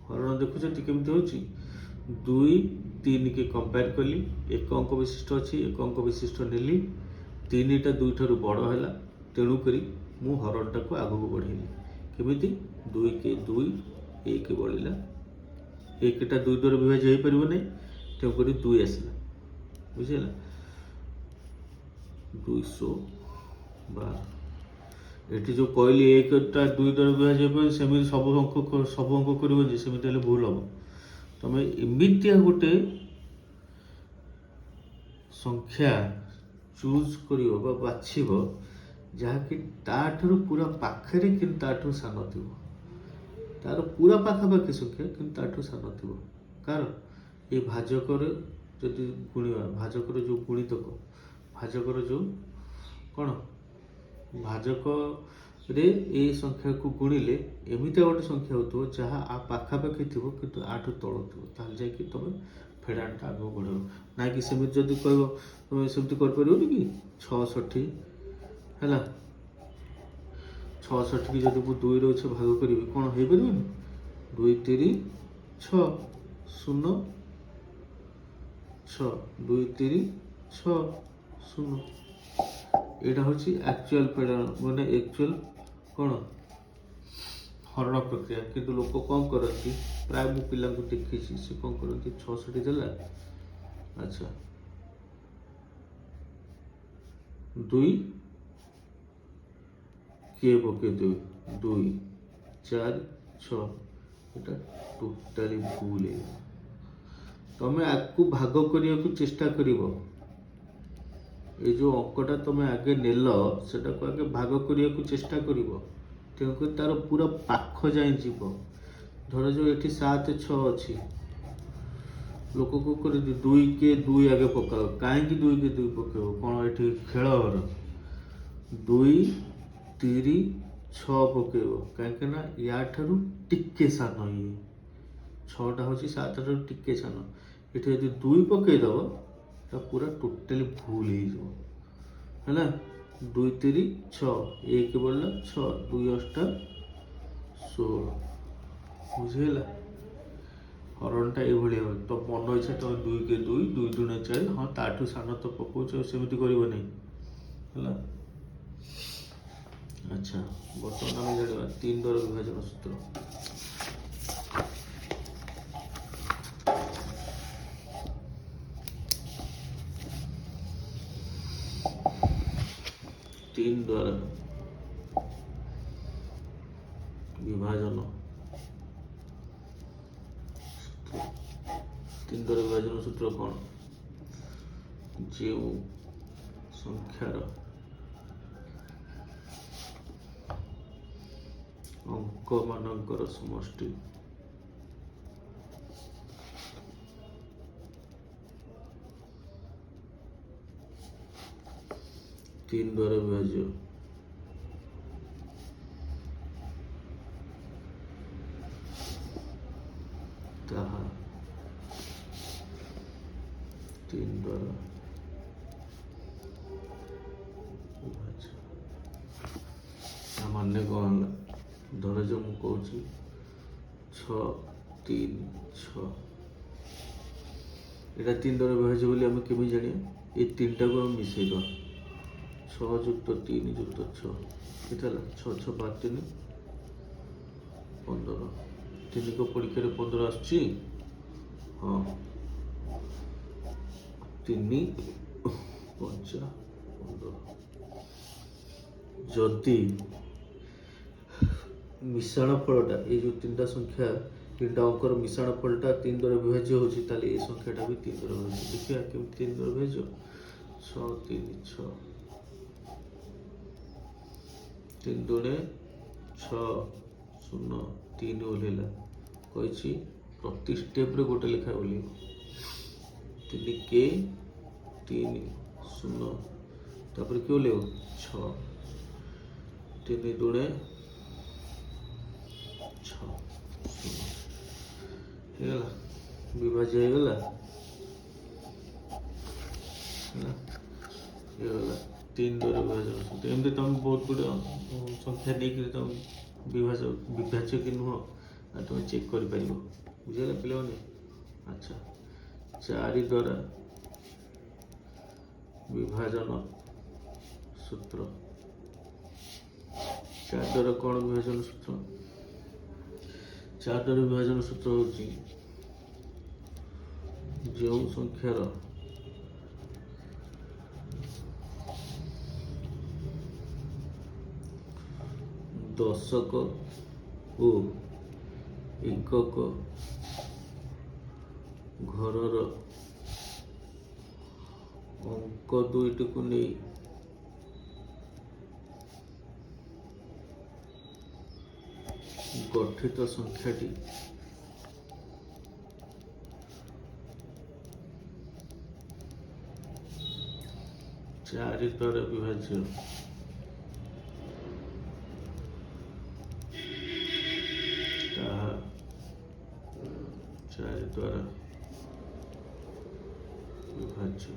ହରଣ ଦେଖୁଛନ୍ତି କେମିତି ହେଉଛି? 2, 3 କେ କମ୍ପେୟାର କଲି। ଏକ ଅଙ୍କ ବିଶିଷ୍ଟ ଅଛି, ଏକ ଅଙ୍କ ବିଶିଷ୍ଟ ନେଲି। 3ଟା 2 ଠାରୁ ବଡ଼ ହେଲା, ତେଣୁକରି ମୁଁ ହରଣଟାକୁ ଆଗକୁ ବଢ଼େଇଲି। କେମିତି? 2 କେ 2, 1 ବଳିଲା। 1ଟା 2 ଦ୍ୱାରା ବିଭାଜ୍ୟ ହେଇପାରିବ ନାହିଁ, ତେଣୁକରି 2 ଆସିଲା। ବୁଝିହେଲା? 212। ଏଠି ଯେଉଁ କହିଲି 1ଟା 2 ଦ୍ୱାରା ବିଭାଜ୍ୟ ହେଇପାରିବ, ସେମିତି ସବୁ ଅଙ୍କ କରିବ ଯେ, ସେମିତି ହେଲେ ଭୁଲ ହେବ। ତମେ ଏମିତିଆ ଗୋଟେ ସଂଖ୍ୟା ଚୁଜ୍ କରିବ ବା ବାଛିବ ଯାହାକି ତାଠାରୁ ପୁରା ପାଖରେ କିନ୍ତୁ ତାଠାରୁ ସାନ ଥିବ। ତାର ପୁରା ପାଖାପାଖି ସଂଖ୍ୟା କିନ୍ତୁ ତାଠାରୁ ସାନ ଥିବ। କାରଣ ଏ ଭାଜକରେ ଯଦି ଗୁଣିବା, ଭାଜକର ଯେଉଁ ଗୁଣିତକ, ଭାଜକର ଯେଉଁ କ'ଣ, ଭାଜକରେ ଏ ସଂଖ୍ୟାକୁ ଗୁଣିଲେ ଏମିତିଆ ଗୋଟେ ସଂଖ୍ୟା ହେଉଥିବ ଯାହା ପାଖାପାଖି ଥିବ କିନ୍ତୁ ଆଠୁ ତଳ ଥିବ। ତାହେଲେ ଯାଇକି ତୁମେ ଫେଡ଼ାଣଟା ଆଗକୁ ବଢ଼ାଇବ। ନାଇଁକି ସେମିତି ଯଦି କହିବ, ତୁମେ ସେମିତି କରିପାରିବନି କି? 66 ହେଲା। 66 ଯଦି ମୁଁ 2ରେ ଅଛି ଭାଗ କରିବି, କ'ଣ ହେଇପାରିବନି? 2 3 6 0 6, 2 3 6 0। ଏଇଟା ହେଉଛି ଆକ୍ଚୁଆଲ ଫେଡ଼ାଣ, ମାନେ ଆକ୍ଚୁଆଲ କ'ଣ ହରଣ ପ୍ରକ୍ରିୟା। କିନ୍ତୁ ଲୋକ କ'ଣ କରନ୍ତି, ପ୍ରାୟ ମୁଁ ପିଲାଙ୍କୁ ଦେଖିଛି, ସେ କ'ଣ କରନ୍ତି, 66 ଦେଲା। ଆଚ୍ଛା, 2 କିଏ ପକେଇଦେବେ? 2 4 6। এটা ଟୋଟାଲି ଭୁଲ ହେଇଗଲା। ତମେ ଆକୁ ଭାଗ କରିବାକୁ ଚେଷ୍ଟା କରିବ, এই ଯେଉଁ ଅଙ୍କଟା ତୁମେ ଆଗେ ନେଲ ସେଟାକୁ ଆଗେ ଭାଗ କରିବାକୁ ଚେଷ୍ଟା କରିବ। ତେଣୁକରି ତାର ପୁରା ପାଖ ଯାଏଁ ଯିବ। ଧରାଯାଉ ଏଠି 7 6 ଅଛି, ଲୋକ କ'ଣ କରନ୍ତି 2 କେ 2 ଆଗେ ପକାଅ। କାହିଁକି 2 କେ 2 ପକାଇବ? କ'ଣ ଏଠି ଖେଳ ଘର? 2 3 6 ପକାଇବ, କାହିଁକି ନା ୟାଠାରୁ ଟିକେ ସାନ ଇଏ। 6ଟା ହେଉଛି 7 ଠାରୁ ଟିକେ ସାନ। ଏଠି ଯଦି 2 ପକାଇଦେବ ତା ପୁରା ଟୋଟାଲି ଭୁଲ ହେଇଯିବ ହେଲା। 2 3 6, 1 ବଳିଲା 6, 2 8 16, ବୁଝିହେଲା? ହରଣଟା ଏଇଭଳି ହେବ। ତ ମନ ଇଚ୍ଛା ତମେ 2 କେ 2, 2 2 4, ହଁ ତାଠୁ ସାନ ତ ପକାଉଛ, ସେମିତି କରିବ ନାହିଁ ହେଲା। ଆଚ୍ଛା, ବର୍ତ୍ତମାନ ଆମେ ଜାଣିବା 3 ଦ୍ୱାରା ବିଭାଜନ ସୂତ୍ର। तीन द्वारा विभाजन सूत्र। 3 द्वारा विभाजन सूत्र कौन? जो संख्यार अंक मानकर समष्टि तीन द्वारा विभाज्य ताहा 3 द्वारा विभाज्य। सामान्य कौन है? धर जो मु कहूँ 6 3 6, यहाँ 3 द्वारा विभाज्य बोली आम केमी जानिए? ये 3टा को हम मिसई दवा। 6 + 3 + 6 केते हला? 6 6 12 3 15। 3 को परीक्षा 15 आसुची। हाँ, 3 5 15। जदि मिश्रण फलटा ये जो 3टा संख्या 3टा अंकर मिश्रण फलटा 3 द्वारा विभाज्य होची, ताले ये संख्याटा भी 3 द्वारा विभाज्य। देखिए केमति 3 द्वारा विभाज्य? 6 3 6, 3 दूने 6 0 3 ओल्हेला कही प्रति स्टेप रे गोटे लेखा ओल्हे 3 के 3 0 तापर के ओल्हे 6 3 दूने 6 0 विभाज्य होगा 3 द्वारा विभाजन सूत्र। एमती तुम बहुत गुड़े संख्या नहीं तुम विभाज्य कि नुह तुम चेक कर बुझेगा पे। अच्छा, 4 द्वारा विभाजन सूत्र। 4 द्वारा कौन विभाजन सूत्र? 4 द्वारा विभाजन सूत्र होची जो संख्यार दशक ओ एकक घरर अंक 2टी को नहीं गठित संख्याटी चारि द्वारा विभाज्य ताहा 4 द्वारा विभाज्य।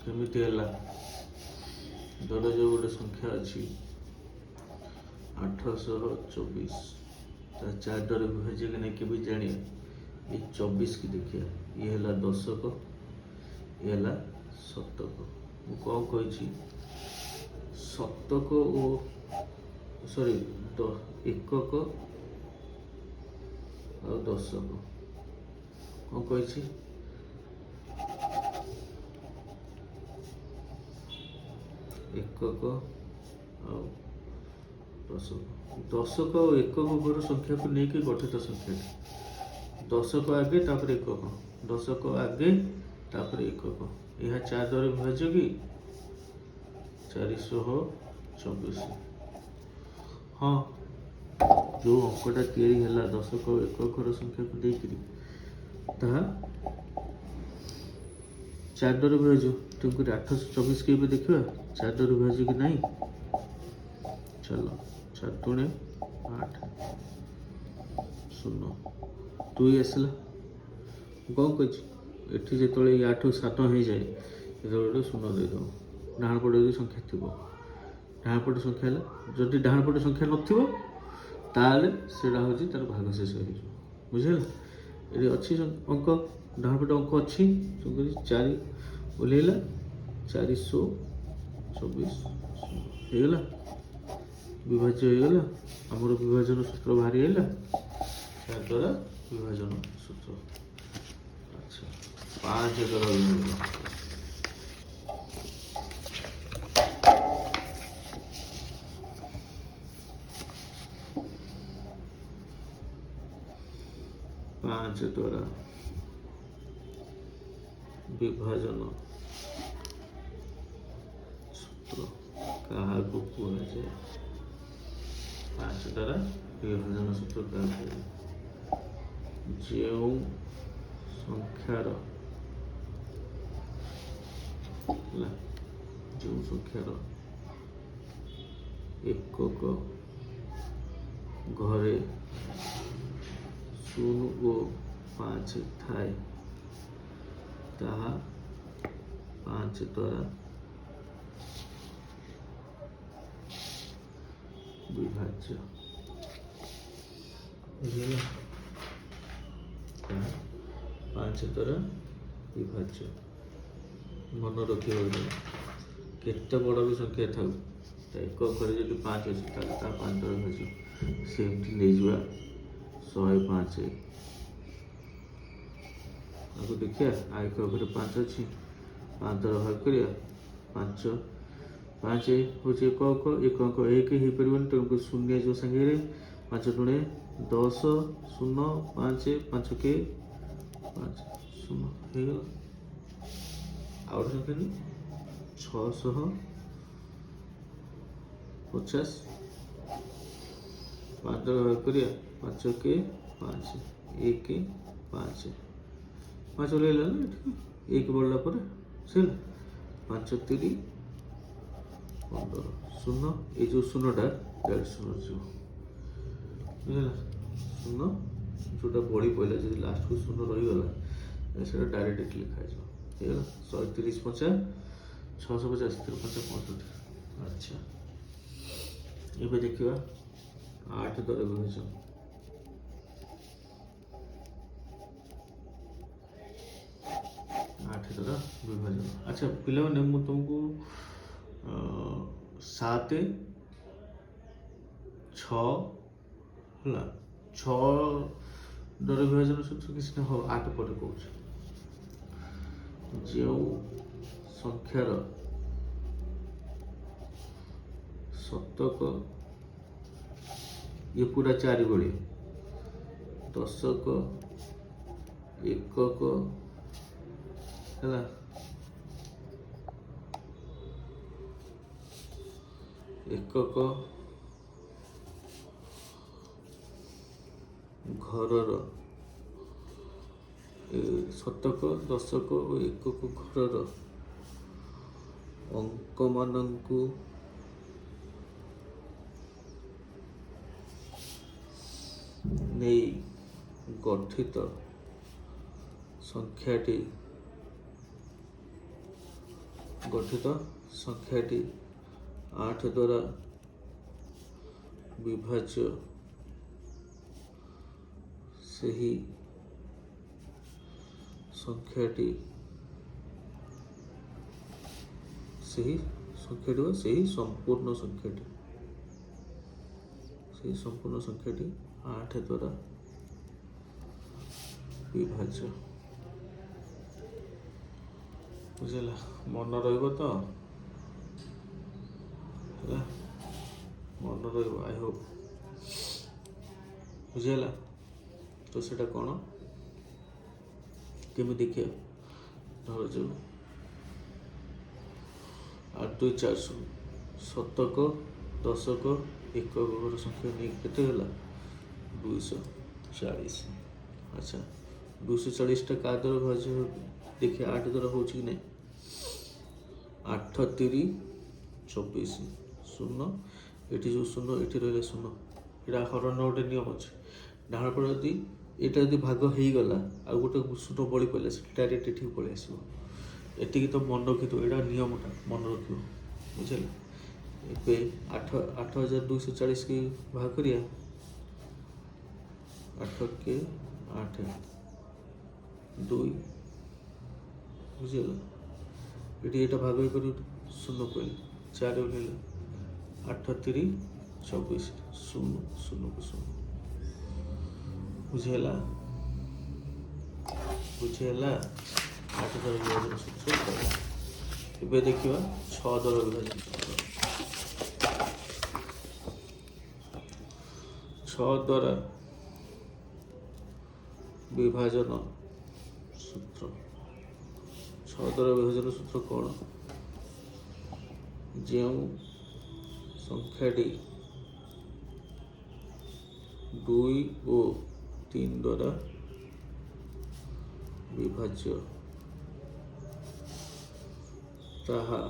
केमिति हला? धर जो गोटे संख्या अच्छी 824 ता 4 द्वारा विभाज्य के नहीं भी जानिए। ये 24 की देखिए, ये है दशक, ये है शतक। मु कौन कही शतक ओ सॉरी एकक और दशक कौन कही एकक और दशक। दशक और एकक घर संख्या को लेकिन गठित संख्या। दशक आगे तापर एकक, दशक आगे तापर एकक। यह 4 द्वारा विभाज्य कि 424। हाँ जो अंकटा तैयारी है दशक एककर संख्या को देकरी ताहा 4 द्वारा विभाज्य तेणुक 824 के देखा 4 द्वारा विभाज्य कि नहीं। चलो 4 दूणे 8 0 2 आसला कौन कर जो 8 7 हो जाए ये 0 देदेव डाण पटे जो संख्या थी डाण पटे संख्या जदि डाण पटे संख्या नाले से तार भाग शेष हो बुझेगा ये अच्छी अंक डाण पटे अंक अच्छी तेणुक 4 ओल्ला 424 होगला विभाज्य होगला आमर विभाजन सूत्र बाहरी आइला 4 द्वारा विभाजन सूत्र। अच्छा 5 द्वारा विभाजन 5 द्वारा विभाजन सूत्र क्या कहुए 5 द्वारा विभाजन सूत्र क्या जो संख्यार एकक घरे 0 और 5 थाए ताहा 5 द्वारा विभाज्य 5 द्वारा विभाज्य मन रखिए केते बड़ भी संख्या था एक घरे जो 5 अच्छे 5 द्वारा विभाज्य सेमती नहीं जा 105 आपको देखिए आई के घरे 5 अच्छी 5 द्वारा भाग करिया 5 5 हूँ एक अंक एक अंक 1 हो पारे तेणुक 0 जो संगे 5 दूणे 10 0 5 5 के 5 0 होगला आउट संख्या नहीं 650 5 द्वारा भाग करिया 5 के 5 1 5 5 ले ना एक बढ़ला पर से 5 3 15 0 ये जो 0टा डायरेक्ट 0 जो बुझला 0 जोटा बड़ी पहला जो लास्ट को 0 रहीगला से डायरेक्ट लिखा है 130 50 650 53 65। अच्छा ये देखिए 8 द्वारा विभाजन 8 द्वारा विभाजन। अच्छा पिला मैंने तुमको 7 6 है 6 द्वारा विभाजन सूत्र किसी ना हो 8 पर कौन जो संख्यार शतक ये पूरा 4 बड़ी दशक एकक है एकक घरर शतक दशक और एकक घरर अंक मानंकु नहीं गठित संख्याटी 8 द्वारा विभाज्य सही संख्याटी सही संपूर्ण संख्याटी 8 द्वारा विभाज्य बुझेगा मन रहा तो मन आई होप बुझेगा तो सेटा कौन केमी देखिए धर जो 8 2 4 0 शतक दशक एकक संख्या नहीं केते गला 240। अच्छा 240टा क्या द्वारा विभाज्य हो देखिए 8 द्वारा हो नहीं 8 3 24 शून्य ये जो शून्य ये रहा शून्य यहाँ हरण गोटे नियम अच्छे डाण पड़ यदि यहाँ यदि भाग हो गला आ गोटे शून्य बड़ी पड़े डायरेक्ट ये पलि आस एति तो मन रखी यहाँ नियमटा मन रख बुझे ए 8,240 की भाग करिया 8 के 8 2 बुझेगा ये यहाँ भाग हो कर शून्य पड़े 4 उठेगा 8 3 24 शून्य शून्य को शून्य बुझेगा बुझेगा 8 द्वारा विभाजन सूत्र ए देखा 6 द्वारा विभाजन सूत्र 6 द्वारा विभाजन सूत्र 6 द्वारा विभाजन सूत्र कौन जो संख्याटी 2 और 3 द्वारा विभाज्य ताहा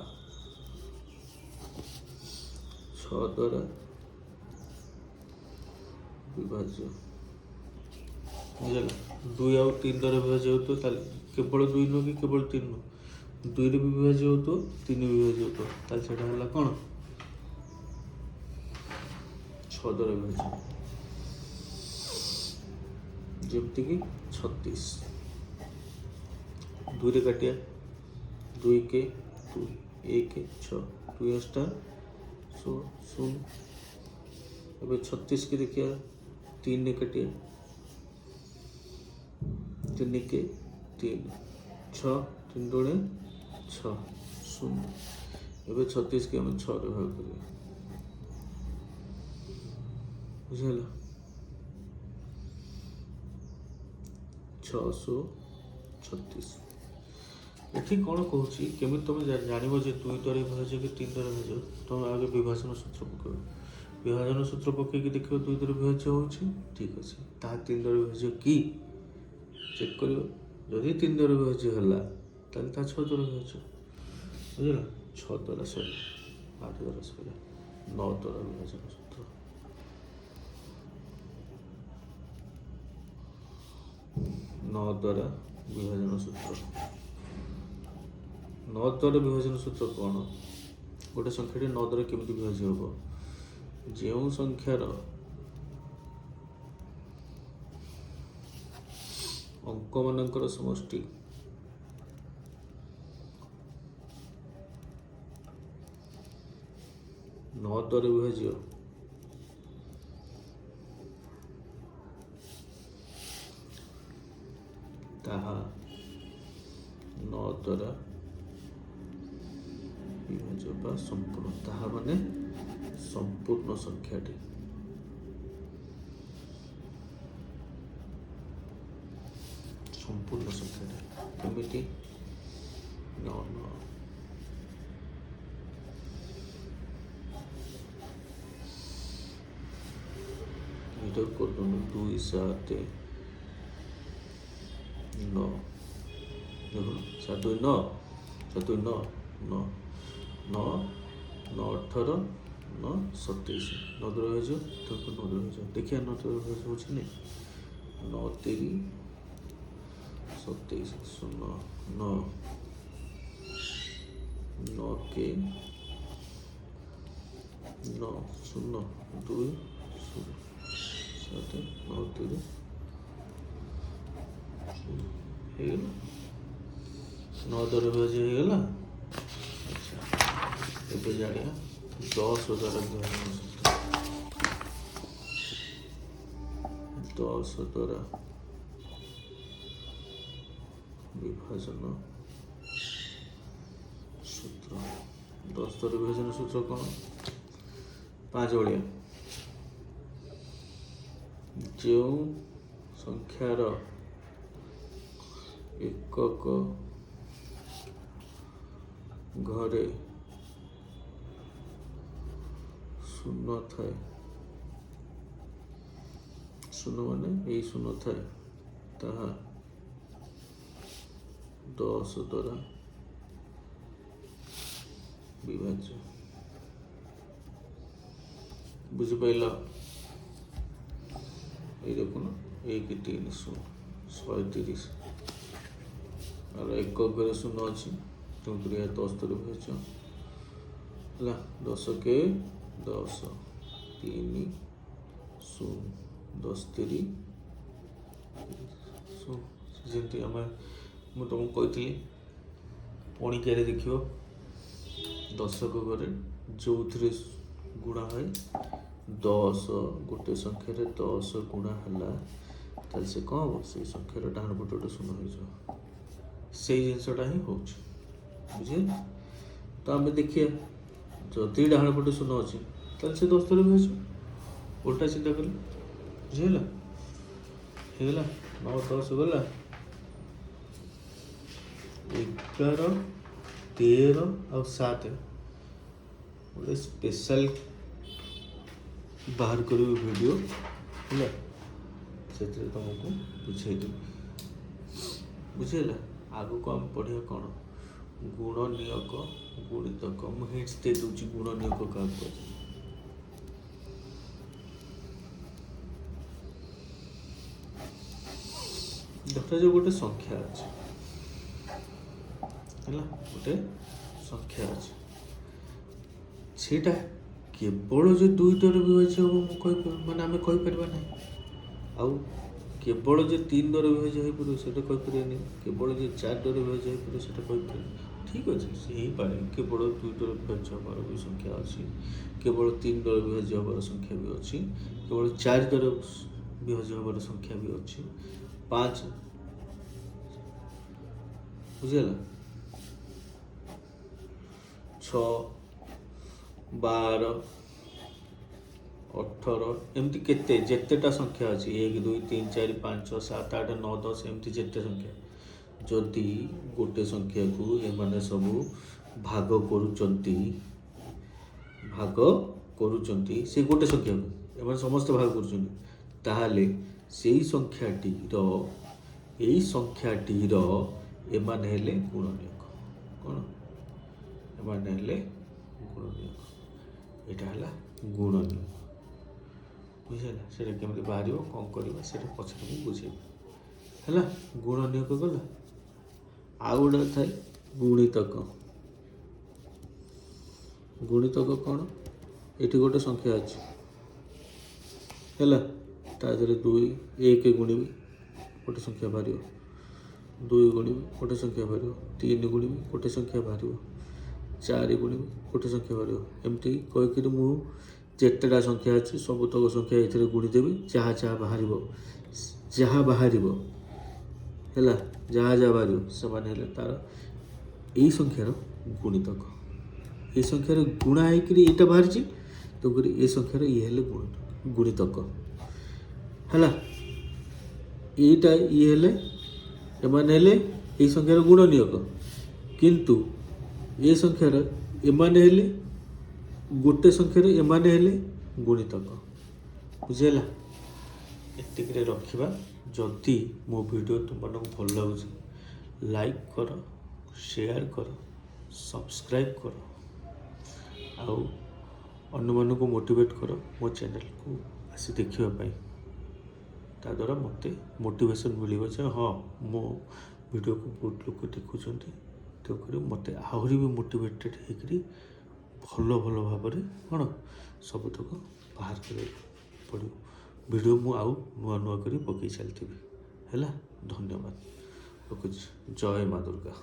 6 द्वारा विभाज्य बुझेगा 2 और 3 द्वारा विभाज्य हो तो केवल 2 नुह कि केवल 3 नुह 2 रे विभाज्य हो तो 3 विभाज्य हो तो से कौन 6 द्वारा विभाज्य जमती कि 36 2 रे काटिया 2 के 2 1 6 2 8 16 अब 36 के देखिए 3 रे काटिया 3 के 3 6 3 2 6 शून्य एवं 36 के आम 6 रे भाग करिया बुझेगा 636 ये कौन कहूँ केमी तुम जान 2 द्वारा विभाज्य कि 3 द्वारा विभाज्य तुम आगे विभाजन सूत्र पक विभाजन सूत्र पकईकि देख 2 द्वारा विभाज्य हो ठीक अच्छे 3 द्वारा विभाज्य कि चेक कर जदि 3 द्वारा विभाज्य है 6 द्वारा विभाज्य बुझल 6 द्वारा 8 द्वारा 9 द्वारा विभाजन सूत्र 9 द्वारा विभाजन सूत्र 9 द्वारा विभाजन सूत्र कौन गोटे संख्याटी 9 द्वारा केमी विभाज्य हम जो संख्यार अंक मानकर समष्टि 9 द्वारा विभाज्य ताहा 9 द्वारा विभाज्य बा संपूर्ण ताहा माने संपूर्ण संख्याटी संपूर्ण संख्याटी केमिति 9 इधर को 2 7 9 देखो 7 2 9 7 2 9 9 9 9 18 9 27 9 द्वारा विभाज्य तो 9 द्वारा विभाज्य देखिए 9 द्वारा विभाज्य हो नहीं 9 3 27 0 9 9 के 9 0 2 0 7 9 3 ହେଇଗଲା 9 ଦ୍ୱାରା ବିଭାଜ୍ୟ ହେଇଗଲା। ଆଚ୍ଛା ଏବେ ଜାଣିବା 10 ଦ୍ୱାରା ବିଭାଜନ ସୂତ୍ର 10 ଦ୍ୱାରା ବିଭାଜନ ସୂତ୍ର 10 ଦ୍ୱାରା ବିଭାଜନ ସୂତ୍ର କ'ଣ 5 ଭଳିଆ ଯେଉଁ ସଂଖ୍ୟାର एकक घरे ଶୂନ ଥାଏ, ଶୂନ ମାନେ ଏଇ ଶୂନ ଥାଏ, ତାହା 10 ଦ୍ୱାରା ବିଭାଜ୍ୟ। ବୁଝିପାରିଲ? এই দেখুন 1 3 0 130 আর এককের শূন্য ଅଛି ତେଣୁକରି ଏହା 10 ଦ୍ୱାରା ବିଭାଜ୍ୟ ହେଲା। 10 କେ 10 3 0 10 3 0 ଯେମିତି ମୁଁ ତୁମକୁ କହିଥିଲି ପଣିକିଆରେ ଦେଖିବ ଦଶକ ଘରେ ଯେଉଁଥିରେ ଗୁଣା ହୁଏ 10 ଗୋଟେ ସଂଖ୍ୟାରେ 10 ଗୁଣା ହେଲା ତାହେଲେ ସେ କ'ଣ ହେବ, ସେଇ ସଂଖ୍ୟାର ଡାହାଣ ପଟେ ଗୋଟେ ଶୂନ ହେଇଯିବ। ସେଇ ଜିନିଷଟା ହିଁ ହେଉଛି, ବୁଝିଲେ? ତ ଆମେ ଦେଖିବା ଯଦି ଡାହାଣ ପଟେ ଶୂନ ଅଛି ତାହେଲେ ସେ 10 ଦ୍ୱାରା ବିଭାଜ୍ୟ। ଓଲଟା ଚିନ୍ତା କଲେ ବୁଝିହେଲା? ହେଇଗଲା 9 10 ଗଲା 11 13 ଆଉ 7 ଗୋଟେ ସ୍ପେଶାଲ ବାହାର କରିବି ଭିଡ଼ିଓ ହେଲା, ସେଥିରେ ତୁମକୁ ବୁଝେଇଦେବି। ବୁଝିହେଲା? ଆଗକୁ ଆମେ ପଢ଼ିବା କ'ଣ, ଗୁଣ ନିୟକ ଗୁଣିତକ। ମୁଁ ହିଣ୍ଟସ୍ ଦେଇ ଦେଉଛି ଗୁଣ ନିୟକ କାହାକୁ କୁହାଯାଏ। ଦେଖାଯାଉ ଗୋଟେ ସଂଖ୍ୟା ଅଛି ହେଲା, ଗୋଟେ ସଂଖ୍ୟା ଅଛି, ସେଇଟା କେବଳ ଯେ 2 ଦ୍ୱାରା ବିଭାଜ୍ୟ ହେବ ମୁଁ କହିପାରିବି, ମାନେ ଆମେ କହିପାରିବା ନାହିଁ। ଆଉ କେବଳ ଯେ 3 ଦ୍ୱାରା ବିଭାଜ୍ୟ ହୋଇପାରିବ ସେଇଟା କହିପାରିବାନି, କେବଳ ଯେ 4 ଦ୍ୱାରା ବିଭାଜ୍ୟ ହୋଇପାରିବ ସେଇଟା କହିପାରିବାନି। ଠିକ୍ ଅଛି, ସେ ହେଇପାରେ କେବଳ 2 ଦ୍ୱାରା ବିଭାଜ୍ୟ ହେବାର ବି ସଂଖ୍ୟା ଅଛି, କେବଳ 3 ଦ୍ୱାରା ବିଭାଜ୍ୟ ହେବାର ସଂଖ୍ୟା ବି ଅଛି, କେବଳ 4 ଦ୍ୱାରା ବିଭାଜ୍ୟ ହେବାର ସଂଖ୍ୟା ବି ଅଛି, 5 ବୁଝିହେଲା 6 12 18 ଏମିତି କେତେ ଯେତେଟା ସଂଖ୍ୟା ଅଛି 1 2 3 4 5 6 7 8 9 10 ଏମିତି ଯେତେ ସଂଖ୍ୟା, ଯଦି ଗୋଟେ ସଂଖ୍ୟାକୁ ଏମାନେ ସବୁ ଭାଗ କରୁଛନ୍ତି ସେ ଗୋଟେ ସଂଖ୍ୟାକୁ ଏମାନେ ସମସ୍ତେ ଭାଗ କରୁଛନ୍ତି, ତାହେଲେ ସେଇ ସଂଖ୍ୟାଟିର ଏମାନେ ହେଲେ ଗୁଣନୀୟକ। କ'ଣ? ଏମାନେ ହେଲେ ଗୁଣନୀୟକ। ଏଇଟା ହେଲା ଗୁଣନୀୟକ। ବୁଝିହେଲା? ସେଇଟା କେମିତି ବାହାରିବ, କ'ଣ କରିବା, ସେଇଟା ପଛରେ ମୁଁ ବୁଝେଇବି ହେଲା। ଗୁଣନୀୟକ ଗଲା। ଆଉ ଗୋଟେ ଥାଏ ଗୁଣିତକ। ଗୁଣିତକ କ'ଣ? ଏଠି ଗୋଟେ ସଂଖ୍ୟା ଅଛି ହେଲା, ତା ଦେହରେ 2 1 ଗୁଣିବି ଗୋଟେ ସଂଖ୍ୟା ବାହାରିବ, 2 ଗୁଣିବି ଗୋଟେ ସଂଖ୍ୟା ବାହାରିବ, 3 ଗୁଣିବି ଗୋଟେ ସଂଖ୍ୟା ବାହାରିବ, 4 ଗୁଣିବି ଗୋଟେ ସଂଖ୍ୟା ବାହାରିବ। ଏମିତି କହିକିରି ମୁଁ ଯେତେଟା ସଂଖ୍ୟା ଅଛି ସବୁତକ ସଂଖ୍ୟା ଏଥିରେ ଗୁଣିଦେବି, ଯାହା ବାହାରିବ ହେଲା, ଯାହା ବାହାରିବ ସେମାନେ ହେଲେ ତାର ଏଇ ସଂଖ୍ୟାର ଗୁଣିତକ। ଏଇ ସଂଖ୍ୟାର ଗୁଣା ହେଇକିରି ଏଇଟା ବାହାରିଛି, ତେଣୁକରି ଏ ସଂଖ୍ୟାର ଇଏ ହେଲେ ଗୁଣିତକ ହେଲା। ଏଇଟା ଇଏ ହେଲେ ଏମାନେ ହେଲେ ଏଇ ସଂଖ୍ୟାର ଗୁଣନୀୟକ, କିନ୍ତୁ ଏ ସଂଖ୍ୟାର ଏମାନେ ହେଲେ ଗୋଟେ ସଂଖ୍ୟାର ଏମାନେ ହେଲେ ଗୁଣିତକ। ବୁଝିହେଲା? ଏତିକିରେ ରଖିବା। ଯଦି ମୋ ଭିଡ଼ିଓ ତୁମମାନଙ୍କୁ ଭଲ ଲାଗୁଛି ଲାଇକ୍ କର, ସେୟାର କର, ସବସ୍କ୍ରାଇବ୍ କର, ଆଉ ଅନ୍ୟମାନଙ୍କୁ ମୋଟିଭେଟ୍ କର ମୋ ଚ୍ୟାନେଲକୁ ଆସି ଦେଖିବା ପାଇଁ। ତା ଦ୍ୱାରା ମୋତେ ମୋଟିଭେସନ୍ ମିଳିବ ଯେ ହଁ ମୋ ଭିଡ଼ିଓକୁ ବହୁତ ଲୋକ ଦେଖୁଛନ୍ତି, ତେଣୁକରି ମୋତେ ଆହୁରି ବି ମୋଟିଭେଟେଡ଼୍ ହେଇକରି ଭଲ ଭାବରେ କ'ଣ ସବୁତକ ବାହାର କରିବାକୁ ପଡ଼ିବ। ଭିଡ଼ିଓ ମୁଁ ଆଉ ନୂଆ କରି ପକାଇ ଚାଲିଥିବି ହେଲା। ଧନ୍ୟବାଦ, ରଖୁଛି। ଜୟ ମା ଦୁର୍ଗା।